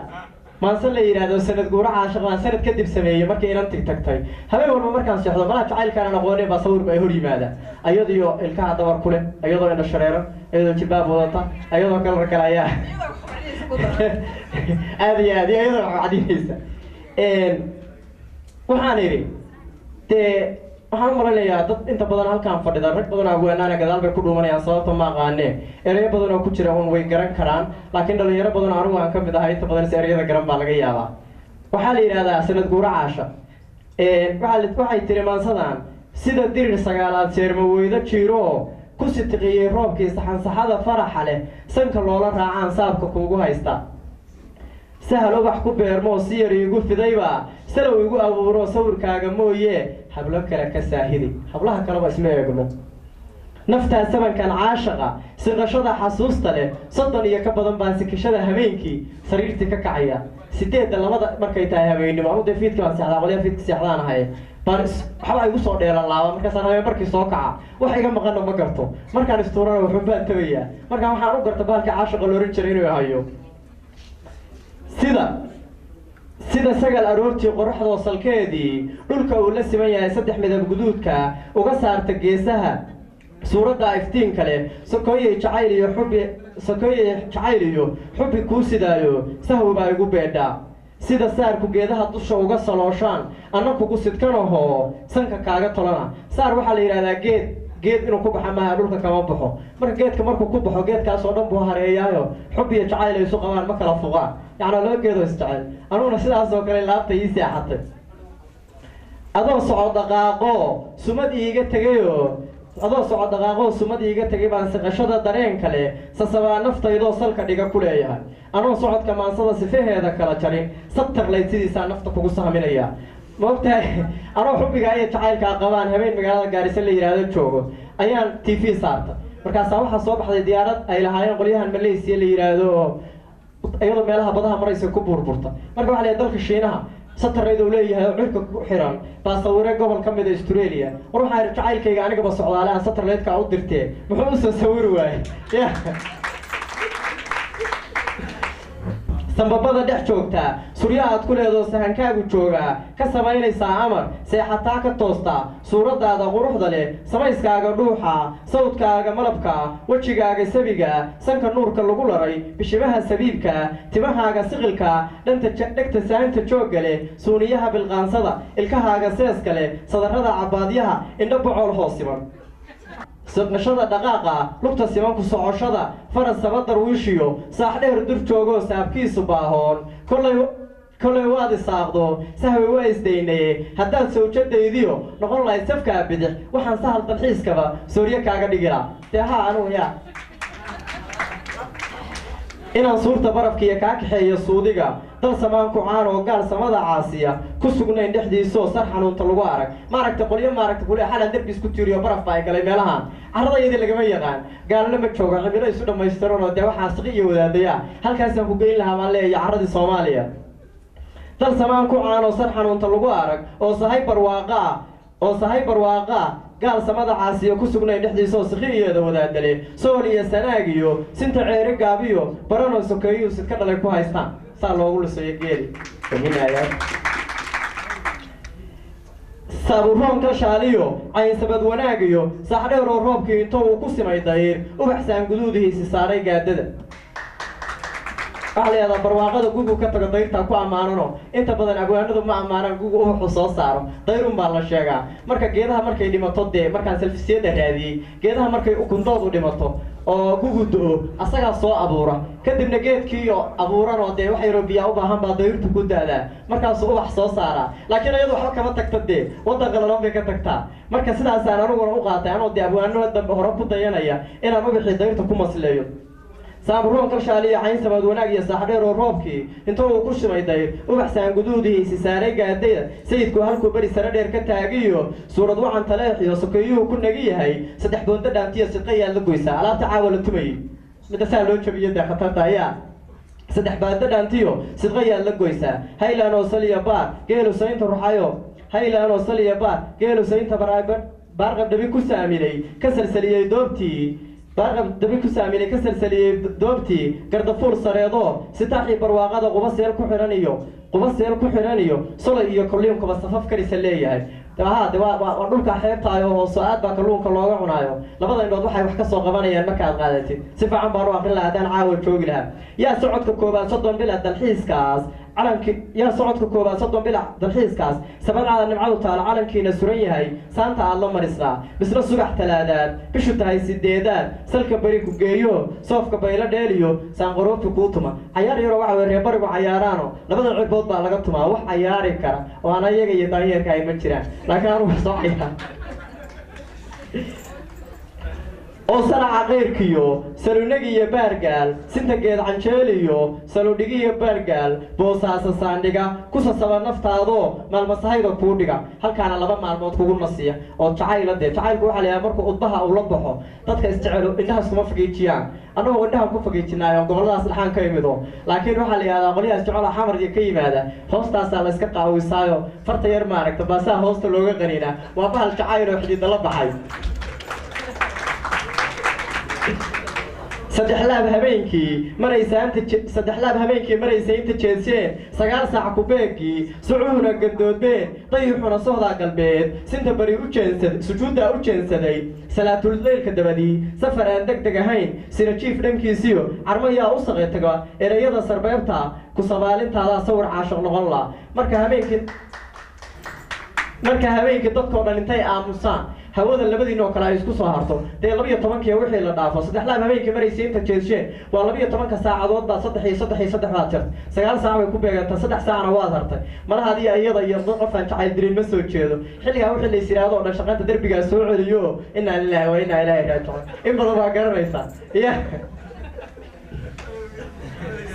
maanse la yidhaahdo sanad guuraca shaqaan sanad kadib sameeyey markii inantii tagtay habeen walba markaan seexdo malaha jacaylkaan aqooneen baa sawirba ay hor yimaada ayadoo ilkaha dabar ku leh ayadoo indha shareero ayadoo jilbaab wadata ayadoo kalar kale ayaa aada iyo aad iyo ayadoo cadinaysa waxaan idhi dee waxaan u malinayaa dad inta badan halkaan fadhida rag badan oo abwaanaana gadaal bay ku dhuumanayaan sababta ma aqaanee ereyo badan oo ku jira un way garan karaan laakiin dhalinyaro badan oo anigu aan ka mid ahay inta badan is ereyada garan baa laga yaabaa waxaa la yidhahdaa sanad guura caasha waxay tiri maansadan sida dirir sagaalaad seerma weydo jiiro oo ku sitiqiyey roobkii saxansaxada faraxa leh sanka loola raacaan saabka kuugu haysta sahal ubax ku beermoo si yar iigu fidayba salow igu abuuro sawirkaaga mooye hablo kale ka saahidi hablaha kaleba isma eegno naftaa sabankan caashaqa siqashada xasuusta leh 30 iyo ka badan baan sikashada habeenkii sariirtii ka kacaya 8 labada markay tahay habeenimo anu dee fiidkii baan seexdaa qolyaha fiidka seexdaan ahay baan waxba igu soo dheelan laaba markaasaan habeen markii soo kaca wax iga maqanna ma garto markaan istuurana wuxuu baan tabayaa markaan waxaan u garta baalka caashaqa looran jiray inuu hayo sida sagal aroortii qoraxdoo salkeedii dhulka uu la siman yahay 3 midab guduudka uga saarta geesaha suuradda iftiinka leh sokoyey jacayl iyo xubbi kuu sidaayo sahwi baa igu beedhaa sida saarku geedaha dusha uga salooshaan anna kugu sidkanahoo sanka kaaga tolana saar waxaa la yidhahdaa geed inuu ku baxa maaha dhulka kama baxo marka geedka markuu ku baxo geedkaasoo dhan buu hareeyaayo xub iyo jacayl ay isu qabaan ma kala fuqaan yacnaa laba geedoo isjecel anuguna sidaasoo kale laabta ii seexatay adoo socod dhaqaaqoo sumad iiga tegay baan siqashada dareen kale sasabaa naftaydoo salka dhiga ku leeyahay anoo socodka maansada sifaheeda kala jarin sabtarlayd sidiisaa nafta kugu sahminaya maogtahay anoo xubbiga iyo jacaylkaa qabaan habeen magaalada gaarisa la yidhaahdo joogo ayaan TV saarta markaasaa waxaa soo baxday diyaarad ay lahaayeen qolyahan Malaysia la yidhaahdo oo iyadoo meelaha badaha maraysa ku burburta marka waxaa leeyahay dalka Shiinaha satarayda uu leeyahay oo cirka ku xiran baa sawirey gobol ka mid ah Australia war waxaa jacaylkayga anigaba socdaale aan satarleedka u dirtay muxuu u soo sawir waayay sanbabada dhex joogtaa surya aad ku leedo sahankaagu joogaa ka samaynaysaa amar seexataa ka toostaa suuradaada quruxda leh samayskaaga dhuuxa sawdkaaga malabka wejigaaga sabiga sanka nuurka lagu laray bishimaha sabiibka timahaaga siqilka dhegta saanta joogga leh suuniyaha bilqaansada ilkahaaga seeska leh sadarrada cabaadyaha indho bocool hoosiman saqashada dhaqaaqa lugta simanku socoshada faras sabadar wiishiyo saax dheer dur joogoo saabkiisu baahoon kollay waad isaaqdo sahwi waa isdaynaye haddaad sawjadaydiyo noqon lahayd safkaa bidix waxaan sahal dalxiiskaba sooryo kaaga dhigila dee haa anugu yaa inaan suurta barafkiiyo kaa kaxeeyo suudiga dal samaanku caan oo gaal samada caasiya ku sugnayn dhexdiisoo sar xanuunta lagu arag maaragta qolyo maaragta kule xalan derbiis ku tiiriyo baraf baa ay galay meelahan carradayadii lagama yaqaan gaalna ma jooga cimilo isu dhammaystiran oo dee waxaa siqi iyo wadaadaya halkaasaan ku geyn lahaa baan leeyahay carradii Soomaaliya dal samaanku caan oo sar xanuunta lagu arag oo sahay barwaaqa gaal samada caasiyo ku sugnayn dhexdiisoo siqiyeeda wadaadale sool iyo sanaag iyo sinta ceeri gaabiyo barano sokeeyo sidka dhalay ku haystaan saa loogu lisayo geeli saburoon ka shaaliyo cayn sabad wanaag iyo sax dheer oo roobkii inta uu ku simay dayr ubaxsaan guduudihiisi saaray gaadada waxaa la yidhahdaa barwaaqada gugu ka tago dayrtaa ku ammaanano inta badan abwaanadu ma ammaanaan gugu ubaxu soo saaro dayrun baa la sheegaa marka geedaha markay dhimato dee markaan selfisiyada raadiyey geedaha markay ukundoodu dhimato oo gugu do-o asagaa soo abuura kadibna geedkiiyo abuuran oo dee wax yaroo biyaa u baahan baa dayrtu ku da-daa markaasuu ubax soo saaraa laakiin iyadu waxba kama tagta dee waddan qalalan bay ka tagtaa marka sidaasaan aniguna u qaatay anoo dee abwaanada dambe hore ku dayanaya inaan ubaxii dayrta ku masleeyo saaburoon kalshaaliya cayn samad wanaag iyo saaxdheer oo roobkii intuu uu ku shimayday ubaxsaan guduudihiisi saaray gaadayda sayidku halkuu beri sare dheer ka taagiyo suurad wacan taleexiyo sokeeyuhu ku nagi yahay saddex boonda dhaantiyo sidqayaad la goysaa alaabta caawa la tumayay midda saa loo jabiyo dee khatarta ayaa saddex baada dhaantiyo sidqayaad la goysaa haylaan oo saliya baar geelu saynta ruxayo haylaan oo saliya baar geelu saynta baarqab dhabi ku saaminay ka salsaliyey doobtii baarqab dabi ku saaminay ka salsaliyey doobtii gardafuur sareedoo sitaaxii barwaaqada quba seel ku xiran iyo solay iyo kalluunkuba safaf karisa leeyahay de waa dhulka xeebtaayo oo so-aad baa kalluunka looga cunaayo labada indhood waxay wax ka soo qabanayaan markaad qaadatid si fiican baan u aqrin lahaa haddaan caawa joogi lahaa yaa socodka koobaad 30 bil dalxiiskaas calanki yaa socodka koobaad 30 bil dalxiiskaas sabadcada nimcadu taala calankiina suran yahay saanta aad la marisnaa bisla subax talaadaad bishu tahay 8aad salka bari ku geeyo soofka bayla dheeliyo saanqaroobta ku tuma cayaar yaro waxa weey reebarigu cayaaraano labada cibood baa laga tumaa wax cayaari kara oo aan iyaga iyo daanyeerka ay ma jiraan laakiin aanu wax soo ciyaar oo saraca qeyrkiyo salunagi iyo baargaal sinta geed canjeeliyo saludhigi iyo baargaal boosaasa saandhiga ku sasaba naftaadoo maalmasahayda kuu dhiga halkaana 2 maalmood kugu nasiya oo jacayl dee jacaylku waxa la yahay markuu udbaha uu la baxo dadka isjecelo indhahaas kuma fageejiyaan annagoo indhaha ku fageejinaayo goboladaas dhaxaan ka imido laakiin waxa la yiraahdaa qoliyaas jecel xamar iyo ka yimaada hoostaasa la iska qaawisaayo farta yar maaragta baasaa hoosta looga qaniina waa bahal jacayl oo xidid la baxay saddex laab habeenkii maraysa inta jeedseen 9 saac ku beegii sucuuna gandoodbeen dayuxuna sooda galbeed sinta bari u jeensad sujuuda u jeensaday salaatul leylka dabadii safar aan degdeg ahayn sina jiif dhankiisiyo armayaa u saqeetaga erayada sarbeebta ku sabaalintaada sawir caashiq noqon la marka habeenkii dadkoo dhan intay aamusaan hawada labadiinoo kale ay isku soo harto dee 12 wixii la dhaafo saddex laab habeenkii maraysa inta jeedsheen waa 12 saacadood baa 3 baad jirta 9 saac way ku beegantaa 3 saacna waad hartay malaha adiga iyada iyo qof aan jacayl dirin ma soo jeedo xilligaa wixii la isiraado oo dhan shaqada darbiga soo celiyo inna lillahi wa inna ilaahi raaji'uun in badan baa garanaysa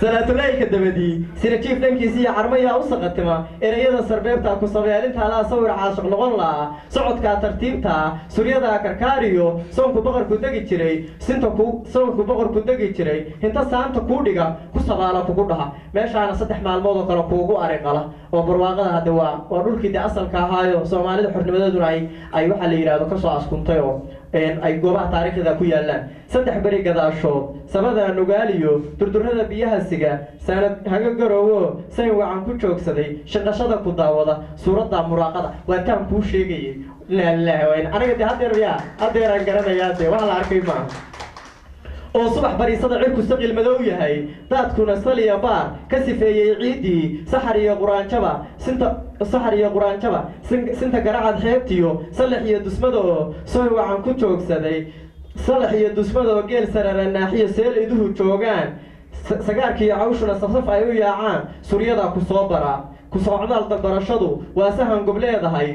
salaatuleylka dabadii sina jiif dhankiisa iyo carmayaa u saqatima erayada sarbeebta ku sabeelintaada sawir caashiq noqon lahaa socodka tartiibta suryada karkaariyo soonku boqorku degi jiray soonku boqorku degi jiray inta saanta ku dhiga ku sabaala kugu dhaha meeshaana 3 maalmood oo kale kuugu ariqala oo barwaaqada hadda waa dhulkii asalka ahaayo Soomaalida xornimadeeduna ay waxa la yiraahdo ka soo askuntay oo ay goobaha taariikhda ku yaalaan 3 bari gadaashood sabada nugaaliyo durdurada biyaha siga sanad haga garoowo say wacan ku joogsaday shaqashada ku daawada suurada muraaqada waa taan ku sheegay la ilaaha wa inna aniga hadeeraan garanayaa waxa la arkay ma oo subax bariisada cirku saqil madow yahay dadkuna saliya baar ka sifeeyay ciidii saxar iyo quraanjaba sinta garacad xeebtiyo salax iyo dusmado soo wacan ku joogsaday salax iyo dusmado geel sarara naaxiyo seel iduhu joogaan sagaarkii cawshuna safaf ay u yaacaan suryada ku soo bara ku socdaal barashadu waa sahan gobleedahay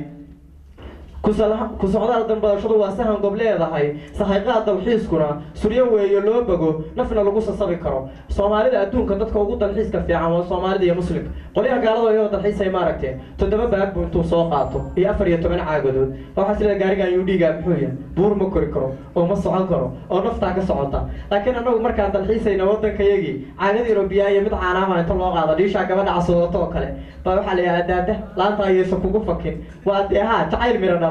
ku socdaal danbadashadu waa sahan gobleedahay saxayqaad dalxiiskuna suryo weeyo loo bago nafna lagu sasabi karo Soomaalida adduunka dadka ugu dalxiiska fiican waa Soomaalida iyo Muslimka qoliyaha gaalada iyo dalxiisay maaragtay 7 baag buu intuu soo qaato iyo 14 caagadood waxa sida gaarigan uu dhiga muxuu yahay buur ma kori karo oo ma socon karo oo nafta ka socota laakiin anagu markaan dalxiisayna wadankayagii caagad Eurobiya iyo mid caanaha inta loo qaado dhiisha gabadha casooto kale baa waxa la yiraahdaa laanta ayaysa kugu fakin waa deeha jacayl mirana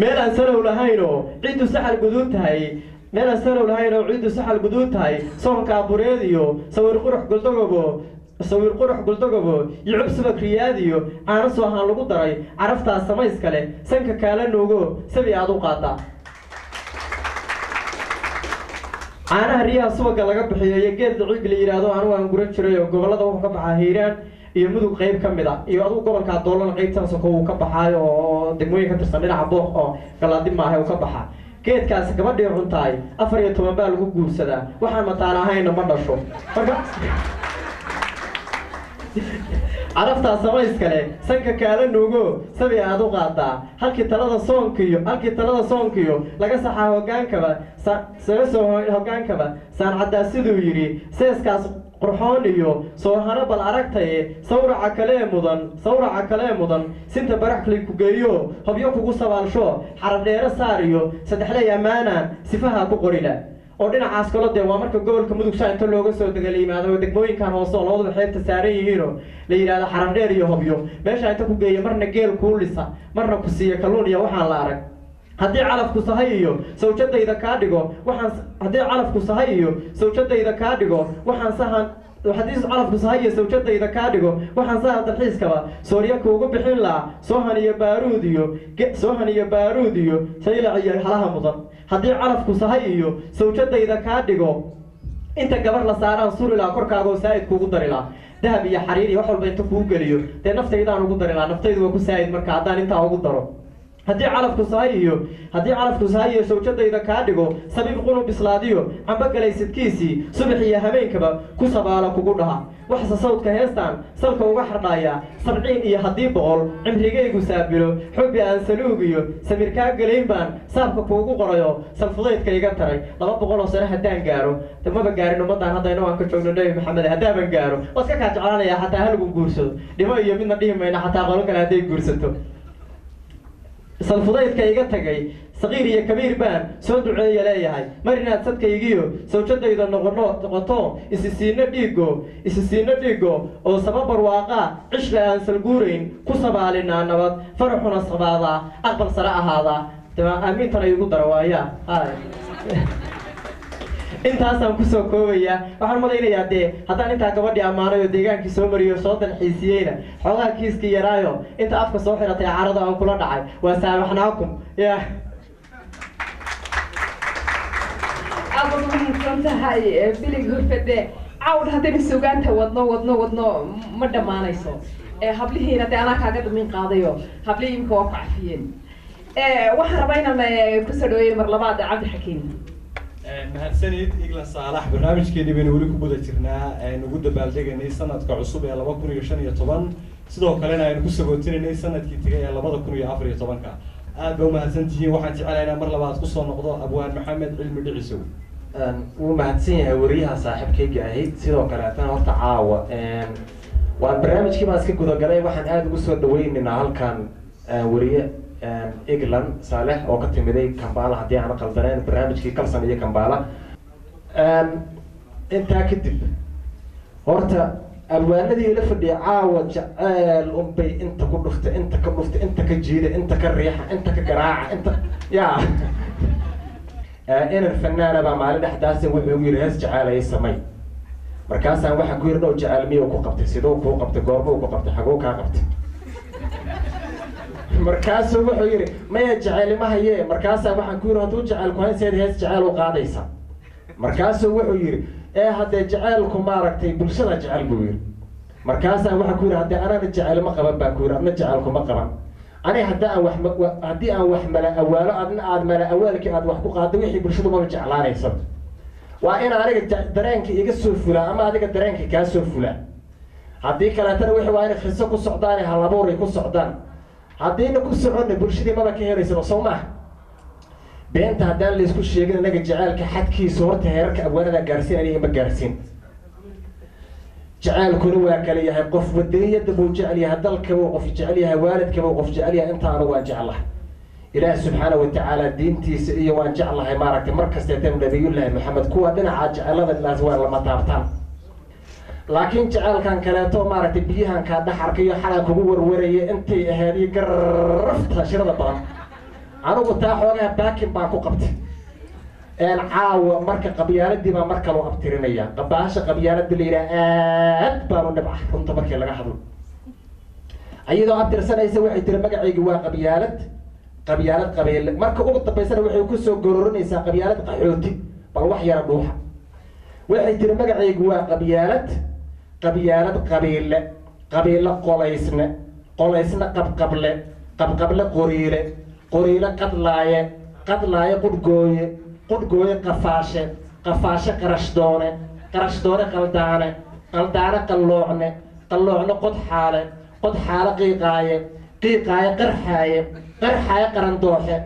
meel aan salow lahayn oo ciidu saxal guduud tahay soonka bureediyo sawir qurux guldagobo iyo cubsuba kriyaadiyo aana soo ahaan lagu daray caraftaas samayska leh sanka kaala nuugo sabi aad u qaada caanaha riyaha subaga laga bixiyo iyo geed ciid la yiraahdo anigu aan guran jiray oo gobolada wuxuu ka baxaa Hiiraan iyo mudug qayb kamid ah iyo adigu gobolka Doolan qaybtaas oo ka baxay oo degmooyin ka tirsan dhinaca booq oo galaadi maahay oo ka baxa geedkaas gabadhii cuntaay 14 baa lagu guursadaa waxaan mataan ahayna ma dhasho marka caraftaa samayskale sanka kaala nuugo sabi aad u qaadaa halkii talada soonkiyo laga saxaa hogaankaba saga soo hogaankaba saan caddaa siduu yidhi seeskaas qurxoon iyo soohano bal aragtaye sawraca kalee mudan sinta baraxkli ku geeyo hobyo kugu sabaalsho xarab dheere saar iyo saddexley ammaanaan sifaha ku qorila oo dhinacaas kalo dee waa marka gobolka mudug saa inta looga soo dega la yimaado degmooyinkan hoose oo labadaba xeebta saaran yihiinoo la yidhaahdo xarab dheer iyo hobyo meeshaa inta ku geeya marna geel kuu lisa marna ku siiya kalluun iyo waxaan la arag haddii calafku sahay iyo sawjadayda kaa dhigo haddii calafku sahay iyo sawjadayda kaa dhigo waxaan saha dalxiiskaba soorya kuugu bixin lahaa soohan iyo baaruud iyo saylac iyo halaha mudan haddii calafku sahay iyo sawjadayda kaa dhigo inta gabar la saaraan suri lahaa korkaagoo saa'id kuugu dari lahaa dahab iyo xariir iyo wax walba inta kuu geliyo dee naftaydaan ugu dari lahaa naftaydu waa ku saa'id marka haddaan intaa ugu daro haddii calafku sahay iyo sawjadayda kaa dhigo sabiib qunu bislaadiyo cambogalay sidkiisii subax iyo habeenkaba ku sabaala kugu dhaha waxse sawdka heestaan salka uga xardhaaya 70 iyo haddii 100 cimrigaygu saabilo xubbi aan saluug iyo samir kaa galayn baan saabka kuugu qorayo salfudaydka iga taray 200 oo sano haddaan gaaro maba gaarin ummadaan haddayna waan ka joogno nebi maxamed haddaaban gaaro waad ka kaa jeclaanaya xataa halagu guursado dhimo iyo midna dhihi mayna xataa qolo kale hadday guursato salfudaydka iga tagay saqiir iyo kabiir baan soo duceeya leeyahay mar inaad sadkaygiyo sawjadayda noqoto isisiino dhiigo oo sabab barwaaqaa cishla aan salguurayn ku sabaalinaa nabad faraxuna sabaadaa aqbal sare ahaadaa aamiintana igu dara waayaa intaasaan kusoo koobayaa waxaan malaynayaa dee haddaan intaa gabadhii ammaanay oo deegaankii soo mariyo soo dalxiisiyeyna xoogaa kiiskii yaraayo inta afka soo xiratay carada aan kula dhacay waa saamaxnaakum ya aad ugu mahadsan tahay bilig hurfade cawd haddaynu sugaanta wadno ma dhammaanayso hablihiina dee anaa kaaga damin qaadayo hablihii imika waa ku cafiyeen waxaan rabaa inaan kusoo dhaweeyo mar labaad cabdixakiim mahadsanid iglan saalax barnaamijkeennii baynu weli ku guda jirnaa ugu dabaaldegaynay sanadka cusub ee 2015 sidoo kalena aynu ku sagootinaynay sanadkii tegay ee 2014 aad ba u mahadsantihiin waxaan jecelahay inaan mar labaad kusoo noqdo abwaan maxamed cilmi dhicisow wuu mahadsan yahay wariyaha saaxiibkayga ahayd sidoo kaleetana horta caawa waan barnaamijkii baan iska gudagalay waxaan aada ugu soo dhaweynaynaa halkan wariye England Saleh oo ka timiday Kampala haddii aan qaldaneen barnaamijkii kalsan iyo Kampala intaa kadib horta abwaanadii la fadhiya caawa jacayl umbay inta ku dhuftay inta ka dhuftay inta ka jiida inta ka riixa inta ka garaaca inta yaa inan fanaana baa maalin dhexdaasi wuxuu yiri hees jacayl ay samay markaasaan waxa ku yiri dhow jacayl miyo ku qabtay sidoo ku qabtay goorma ku qabtay xagoo ka qabtay markaasuu wuxuu yiri maya jacayl ma haye markaasaan waxaan ku yiri hadduu jacayl ku hayseed hees jacayl u qaadaysa markaasuu wuxuu yiri haddee jacaylku maaragtay bulshada jacayl buu yiri markaasaan waxaan ku yiri haddee anana jacayl ma qaban baa ku yiri adna jacaylku ma qaban ani haddii aan wax mala awaalo adna aad mala awaalkii aad wax ku qaado wixii bulshadu ma jeclaanayso waa in aniga dareenkii iga soo fulaa ama adiga dareenkii kaa soo fulaa haddii kaleetana wixii waa inay khiso ku socdaan hal abuuray ku socdaan haddiina ku soconna bulshadii maba ka helaysano soo maaha beenta haddaan laysku sheegin inaga jacaylka xadkiisa horta heerarka abwaanada gaarsiin aniga ma gaarsiin jacaylkuna waa kala yahay qof wadaniyada buu jecel yahay dalka buu qof jecel yahay waalidka buu qof jecel yahay inta anigu waan jeclahay ilaah subxaanahu watacaala diintiisa iyo waan jeclahay maaragtay markasteetan nabiyullaahi maxamed kuwa dhinaca jecelada ilaas waa lama taabtaan laakiin jacaylkan kaleeto maaragtay biyahan kaa dhaxarka iyo xalan kugu warwaraya intay ahayd iyo garafta shirada badan anigu taa xoogaa baakin baan ku qabtay caawa marka qabyaaladii baa mar kaloo abtirinaya qabaasha qabyaalada la yidhaha aad baan u dhibca runta markii laga hadlo ayadoo abtirsanaysa waxay tiri magacaygi waa qabyaalad qabiile marka ugu dambaysana waxay kusoo gororinaysaa qabyaalad qaxooti bal wax yara dhuuxa waxay tiri magacaygu waa qabyaalad qabiile qolaysne qabqable qoriile qadlaaye qudhgooye qafaashe qarashdoone qaldaane qalloocno qod xaale qiiqaaye qarxaaye qarandooxe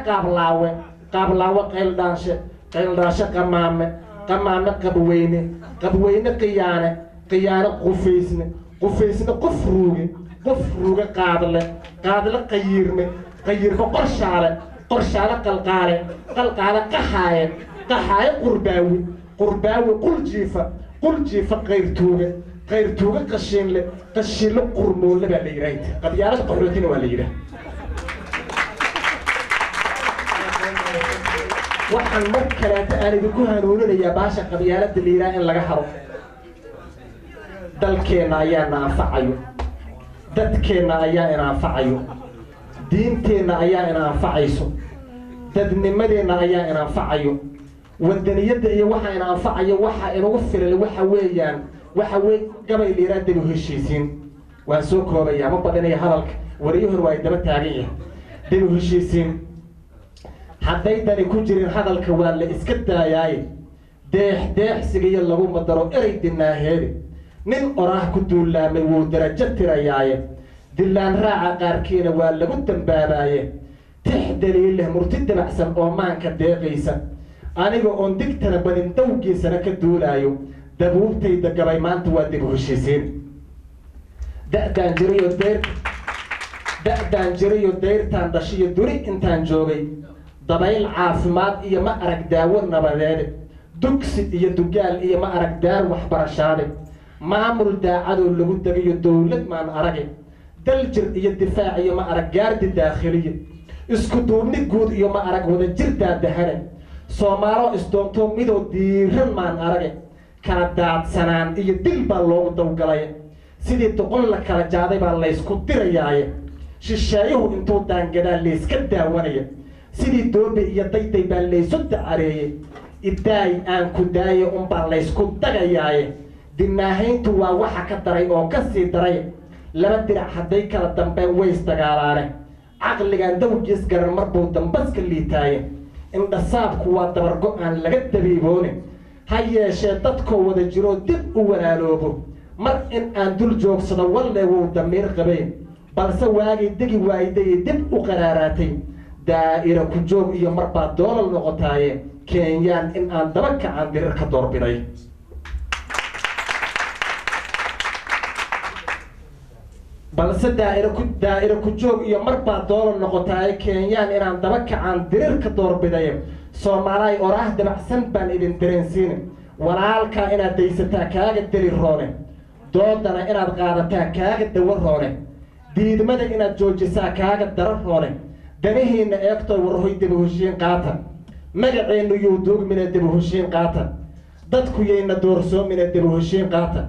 qaablaawe qayldhaanshe qamaame qabweyne qiyaane qufaysne qof ruuge qaadle qayiirme qorshaale qalqaale qaxaaye qurbaawi quljiifa qayrtuuge qashiinle qurmoole baa la yidhaahda qabyaalada qaxootina waa la yidhaah waxaan mar kaleeta aan idinku hanuuninayaa baasha qabyaalada la yidhaah in laga haro dalkeenna ayaa na anfacayo dadkeenna ayaa ina anfacayo diinteenna ayaa ina anfacayso dadnimadeenna ayaa ina anfacayo wadaniyadda iyo waxa ina anfacayo waxa inagu filan waxa weeyaan gabay la yidhaah dib u heshiisiin waan soo koobayaa ma badinaya hadalka wariyahor waa ay daba taagan yahay dib u heshiisiin hadday dani ku jirin hadalka waa la iska daayaaye deexsigiyo laguma daro erey dinaaheede nin oraah ku duulaamay wuu darajo tirayaaye dilaan raaca qaarkiina waa lagu dambaabaaye tix daliileh murti dabacsan oo maanka deeqaysa aniga oon digtana badin dawgiisana ka duulaayo dabuubtayda gabay maanta waa dib u heshiisiin da'daan jirayo dayrtaan dhashiyo duri intaan joogay dabayl caafimaad iyo ma arag daawo nabadeede dugsi iyo dugaal iyo ma arag daar waxbarashaade maamul daacadoo lagu degayo dowlad maan arage daljir iyo difaac iyo ma arag gaardi daakhiliye isku duubni guud iyo ma arag wada jir daadahane soomaalo isdoontoo midoo diiran maan arage kala daadsanaan iyo dil baa loogu dawgalay sidii doqon la kala jaaday baa laysku dirayaaye shisheeyuhu intuu daangadaa layska daawanaya sidii doobe iyo dayday baa laysu dacareeyey idaay aan ku daaye unbaa laysku dagayaaye dinaahayntu waa waxa ka daray oo ka sii daray laba dirac hadday kala dambeen way isdagaalaane caqligan dawgiis garan marbuu dambaska liitaaye indhasaabku waa dabargo aan laga dabiiboone ha yeeshee dadkoo wada jiroo dib u walaaloobo mar in aan dul joogsado walle wuu damiir qabeen balse waagay degi waayday dib u qaraaraatay daa'ira ku joog iyo marbaa doolal noqotaaye kenyaan in aan daba kacaan dirir ka doorbiday balse daa'ira ku joog iyo marbaa doolal noqotaaye kenyaan inaan daba kacaan dirir ka doorbiday soomaalaay oraah dabacsan baan idin dareensiine walaalkaa inaad daysataa kaaga deli roone doodana inaad qaadataa kaaga dawo roone diidmada inaad joojisaa kaaga dara roone danihiinna eegtoo warhoy dib u heshiin qaata magaceennu yuu duugmine dib u heshiin qaata dadku yayna doorsoomine dib u heshiin qaata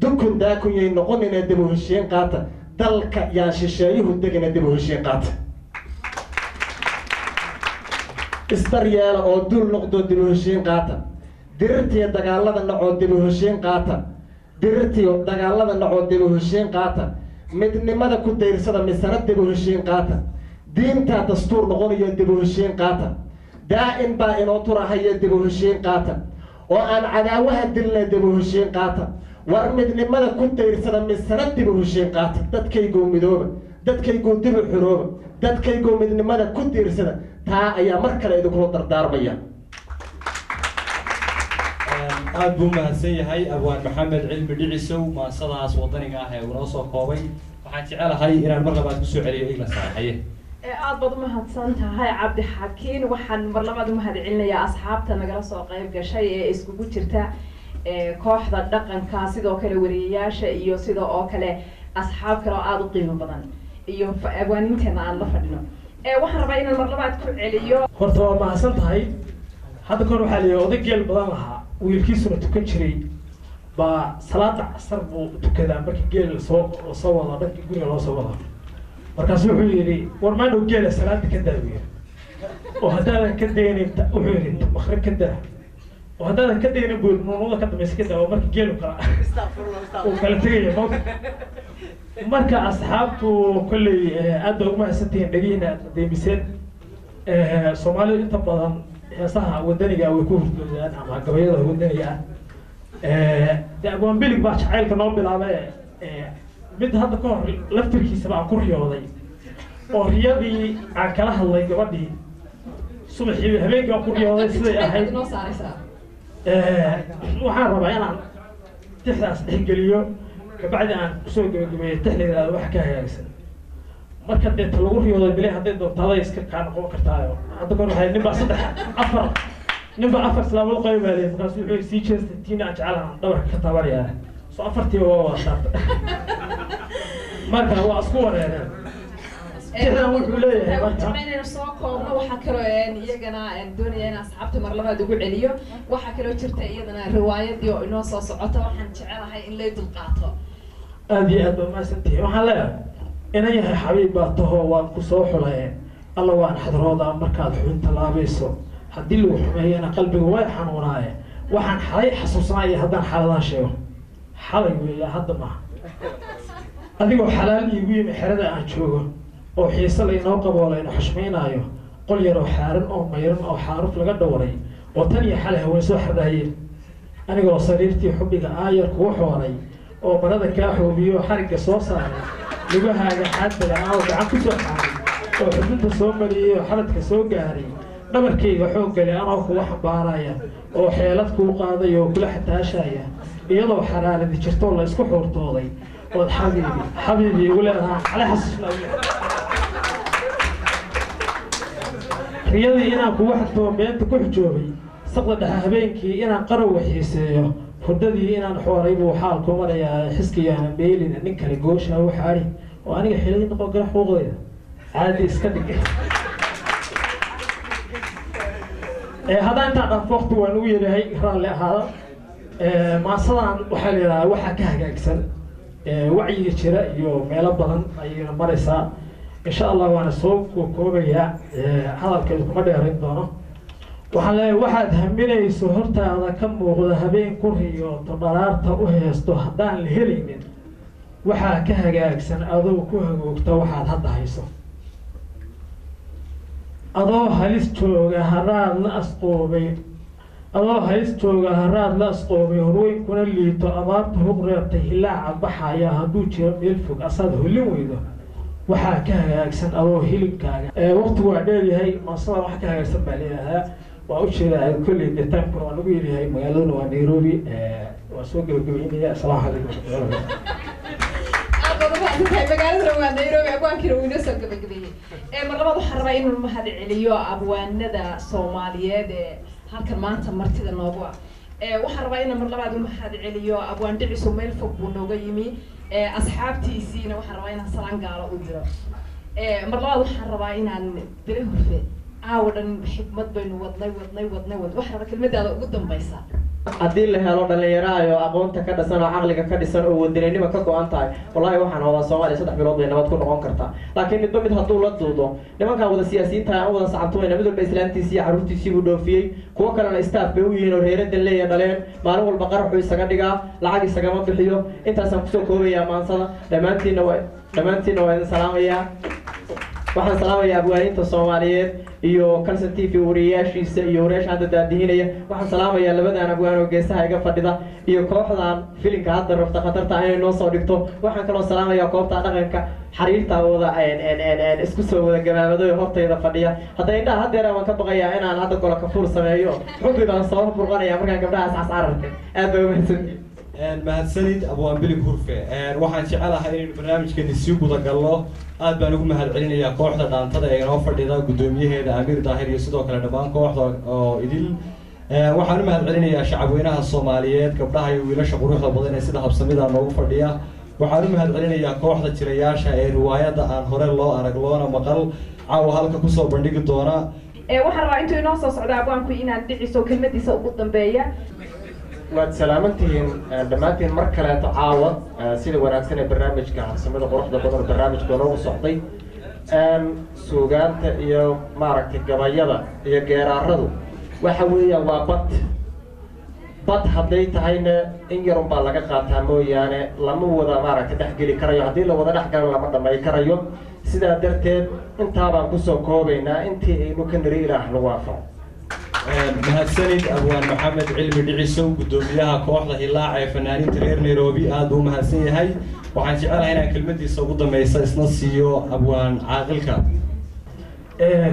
dukun daakun yay noqonine dib u heshiin qaata dalka yaan shisheeyuhu degina dib u heshiin qaata isdaryeela oo dul noqdoo dib u heshiin qaata dirirtiyo dagaalada nacoo dib u heshiin qaata midnimada ku dayrsada misana dib u heshiin qaata diintaa dastuur noqonayo dib u heshiin qaata daa'im baa inoo turahayo dib u heshiin qaata oo aan cadaawaha dilna dib u heshiin qaata war midnimada ku dayrsada misana dib u heshiin qaata dadkaygoo midooba dadkaygoo dib u xirooba dadkaygoo midnimada ku diirsada taa ayaa mar kale idinkula dardaarmaya aad buu mahadsan yahay abwaan maxamed cilmi dhicisow maasadaas wadaniga ah ee uu noo soo koobay waxaan jecelahay inaan mar labaad kusoo celiyo igla saaraxaye aad baad u mahadsan tahay cabdixakiin waxaan mar labaad u mahad celinayaa asxaabta nagala soo qayb gashay ee iskugu jirta kooxda dhaqanka sidoo kale wariyayaasha iyo sidoo oo kale asxaab kale oo aada u qiimo badan iyo abwaaninteena aan la fadhino waxaan rabaa inaan mar labaad ku celiyo horta waa mahadsan tahay hadda kahor waxaa la yidhi oday geel badan lahaa wiilkiisuna tukan jiray baa salaada casar buu tukadaa markii geel soo wada dhanka guriga loo soo wada markaasu wuxuu yidhi war maanow geela salaada ka daawiya oo haddaadan ka daynin wuxuu yidhi maqrib ka daa oo haddaadan ka daynin buu nuunuda ka dambaysa ka daa oo marka geelu kala uu kala tegaya mawta marka asxaabtu kolley aad bay ugu mahadsantihiin dhegihiina deemiseen soomaalidu inta badan heesaha wadaniga way ku hurdoodaan ama gabayada wadaniga ah de abwaan bilig baa jacaylka noo bilaabay mid hadda ka hor laftirkiisaba aan ku riyooday oo riyadii aan kala hadlay gabadhii subaxii habeenkii aan ku riyooday siday ahayd waxaan rabaa inaan tixdaas dhexgeliyo kabacdi aan kusoo gabagabeeyo tixdayda wax ka hagaagsan marka deeta lagu riyooday bile hadday doonto aday iska kaa noqon kartaayo hadda kahor waxay ninba afar islaamood qaybaaleed markaas wuxuu sii jeestay tiina aan jecelahan dhabarka ka taabanayaa soo afartiiba waa waashaarta marka waa isku wareereen tixdan wuxuu leeyahay marka inaynu soo koobno waxaa kaloo iyagana doonaya in asxaabta mar labaad ugu celiyo waxaa kaloo jirta iyadana riwaayadii oo inoo soo socota waxaan jecelahay in lay dulqaato aad iyo aad baa mahadsantihiin waxaan leeyahay inan yahay xabiib baa tahoo waan ku soo xulayeen alla waan xadroodaa markaad xubin tallaabayso haddii lagu xumeeyana qalbiga way xanuunaaye waxaan xalay xasuusanaaya haddaan xaladaan sheego xalay weeya hadda maaha adigoo xalaal iigu yimi xerada aan joogo oo xiise laynoo qaboo layna xushmaynaayo qol yaroo xaaran oo mayran oo xaaruf laga dhowray oo tan iyo xalay haween soo xardhaayeen anigoo sariirtii xubbiga aayar kugu xooray oo marada kaa xoobiyo xarigga soo saaray lugahaaga xaadbaga anoo gacan ku soo xaaray oo xubinta soo mariyey oo xaladka soo gaaray dhabarkayga xoog gale anoo kugu xambaaraya oo xeelad kuu qaaday oo kula xataashaya iyadoo xaraaradi jirtoo la isku xuurtooday ood xabiibi igu leedahaa xale xasuusna riyadii inaan kugu xadfoo beenta ku xijoobay saqda dhexe habeenkii inaan qarowa xiiseeyo hurdadii inaan xooray buu xaalku marayaa xiskiyaana beelina nin kale gooshaa u xaadhi oo aniga xilay noqon kara xuquuqdayda caadi iska dhig haddaan intaan dhaafo waqti waan ugu yeelahay raalli ahaada maasadan waxaa la yidhahaa waxaa ka hagaagsan wacyiga jira iyo meelo badan ayayna maraysaa insha allah waana soo koobayaa hadalkeedu kuma dheerayn doono waxaan leeyahay waxaad haminayso hortaada ka muuqda habeen ku riyooto dharaarta u heesto haddaan la helaynin waxaa ka hagaagsan adoo ku hagoogta waxaad hadda hayso adoo halis jooga haraad la asqoobay horweynkuna liito abaarta huq reebtay hilaaca baxaya hadduu jiro meel fog asaad hollin weydo waxaa ka hagaagsan adoo hilibkaaga waqtigu waa dheeryahay maasada wax ka hagaagsan baa leeyahaa waa u jeedaa kolley detaankuna waan ugu yeelyahay magaaladuna waa nairobi waa soo gabagabeynaya asalaamu calaykum magaaladuna waa nairobi abwaankiina wuu inoo soo gabagabeeyey mar labaad waxaan rabaa inuu mahad celiyo abwaanada soomaaliyeed halkan maanta martida noogu ah waxaan rabaa inaan mar labaad u mahad celiyo abwaan dhiciso meel fog buu nooga yimi asxaabtiisiina waxaan rabaa inaan salaan gaalo u diro mar labaad waxaan rabaa inaan bere horfe caawa dhan xikmad baynu wadnay waxaan rabaa kelmadaada ugu dambaysa haddii la helo dhalinyaraayo aqoonta ka dhisan oo caqliga ka dhisan oo wadaninima ka go-an tahay wallahi waxaan wadaa soomaaliya 3 bilood bay nabad ku noqon kartaa laakiin midba mid hadduu la duudo nimankan wada siyaasiyiinta aan wada sacantumayna mid walba islaantiisii iyo carruurtiisii buu dhoofiyey kuwo kalena staff bay u yihiin oo reeradan leeya dhaleen maalin walba qaraxuu isaga dhigaa lacag isagama bixiyo intaasaan kusoo koobayaa maansada dhammaantiinna waa idin salaamayaa waxaan salaamayaa abwaaniinta soomaaliyeed iyo Kalson TV wariyaashiisa iyo wariyaasha hadda daadihinaya waxaan salaamayaa labadan abwaan oo geesaha iga fadhida iyo kooxdan filimka hadda rafta khatarta inay noo soo dhigto waxaan kaloo salaamayaa koobta dhaqanka xariirta wada isku soo wada gabaabado hortayda fadhiya hadda indhaha hadeer aan ka baqayaa inaan hadda gola ka fuul sameeyo xubbi baan soo burqanayaa markaan gabdhaha ascararka aad bay u mahadsanyihiin mahadsanid abwaan bilig hurfe waxaan jecelahay inaynu barnaamijkeeni sii guda galno aad baan ugu mahad celinayaa kooxda dhaantada ee inoo fadhida guddoomiyaheeda amiir daahir iyo sidoo kale dhammaan kooxda oo idil waxaan u mahad celinayaa shacabweynaha soomaaliyeed gabdhaha iyo wiilasha quruxda badan ee sida habsamida noogu fadhiya waxaan u mahad celinayaa kooxda jirayaasha ee riwaayadda aan hore loo arag loona maqal caawa halka kusoo bandhigi doona waxaan rabaa intuu inoo soo socda abwaanku inaan dhiciso kelmadiisa ugu dambeeya waad salaamantihiin dhammaantiin mar kaleeto caawa sida wanaagsan ee barnaamijka habsamada quruxda badan barnaamijka noogu socday suugaanta iyo maaragtay gabayada iyo geeraaradu waxa weeyaan waa bad hadday tahayna in yarun baa laga qaataa mooyaane lama wada maaragtay dhexgeli karayo haddii la wada dhexgalo lama dhamay karayo sidaa darteed intaa baan kusoo koobaynaa intii aynu ka niri ilaah nagu anfaco mahadsanid abwaan maxamed cilmi dhicisow gudoomiyaha kooxda hilaaca ee fanaaniinta reer nairobi aad buu mahadsan yahay waxaan jecelahay inaan kelmadiisa ugu dambaysa isna siiyo abwaan caaqilka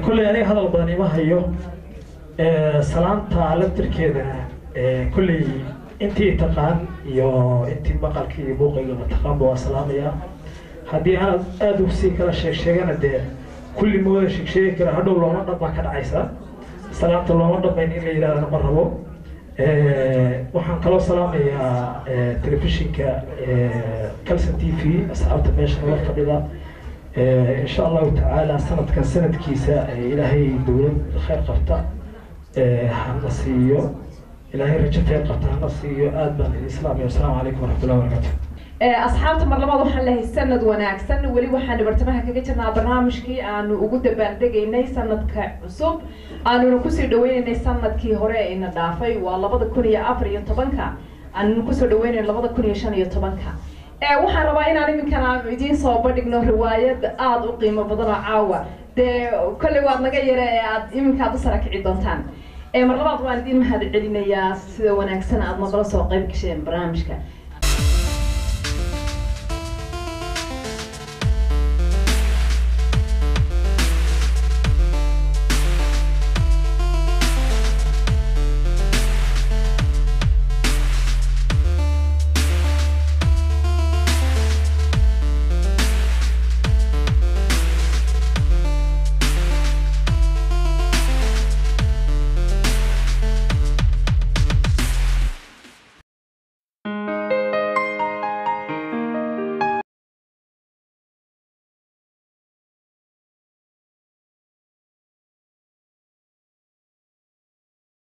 kulley aniga hadal badan ima hayo salaanta laftirkeedana kulley intii taqaan iyo intii maqalkii iyo buuqayga taqaanba waa salaamayaa haddii aan aada usii kala sheegana dee kulli ma wada sheegi kara hadhow looma dhan baa ka dhacaysa salaanta looma dhammayn in la yidhahdana ma rabo waxaan kaloo salaamayaa telefishinka calson t v asxaabta meesha nala fadhida insha allahu tacaala sanadkan sanadkiisa ilaahay dowlad khayr qabta hana siiyo ilaahay rajo khayr qabta hana siiyo aad baan idin islaamaya asalaamu calaykum waraxmatullahi wabarakatu asxaabta mar labaad waxaan leeyahay sanad wanaagsan weli waxaan bartamaha kaga jirnaa barnaamijkii aanu ugu dabaaldegaynay sanadka cusub aanuna kusii dhaweynaynay sanadkii hore ina dhaafay waa 2014 aanuna kusoo dhaweynay 2015 waxaan rabaa inaan iminkana idiin soo bandhigno riwaayad aad u qiimo badan oo caawa dee kolley waad naga yare ee aad iminkaad u sarakici doontaan mar labaad waan idiin mahad celinayaa sida wanaagsan aad nagala soo qayb gasheen barnaamijka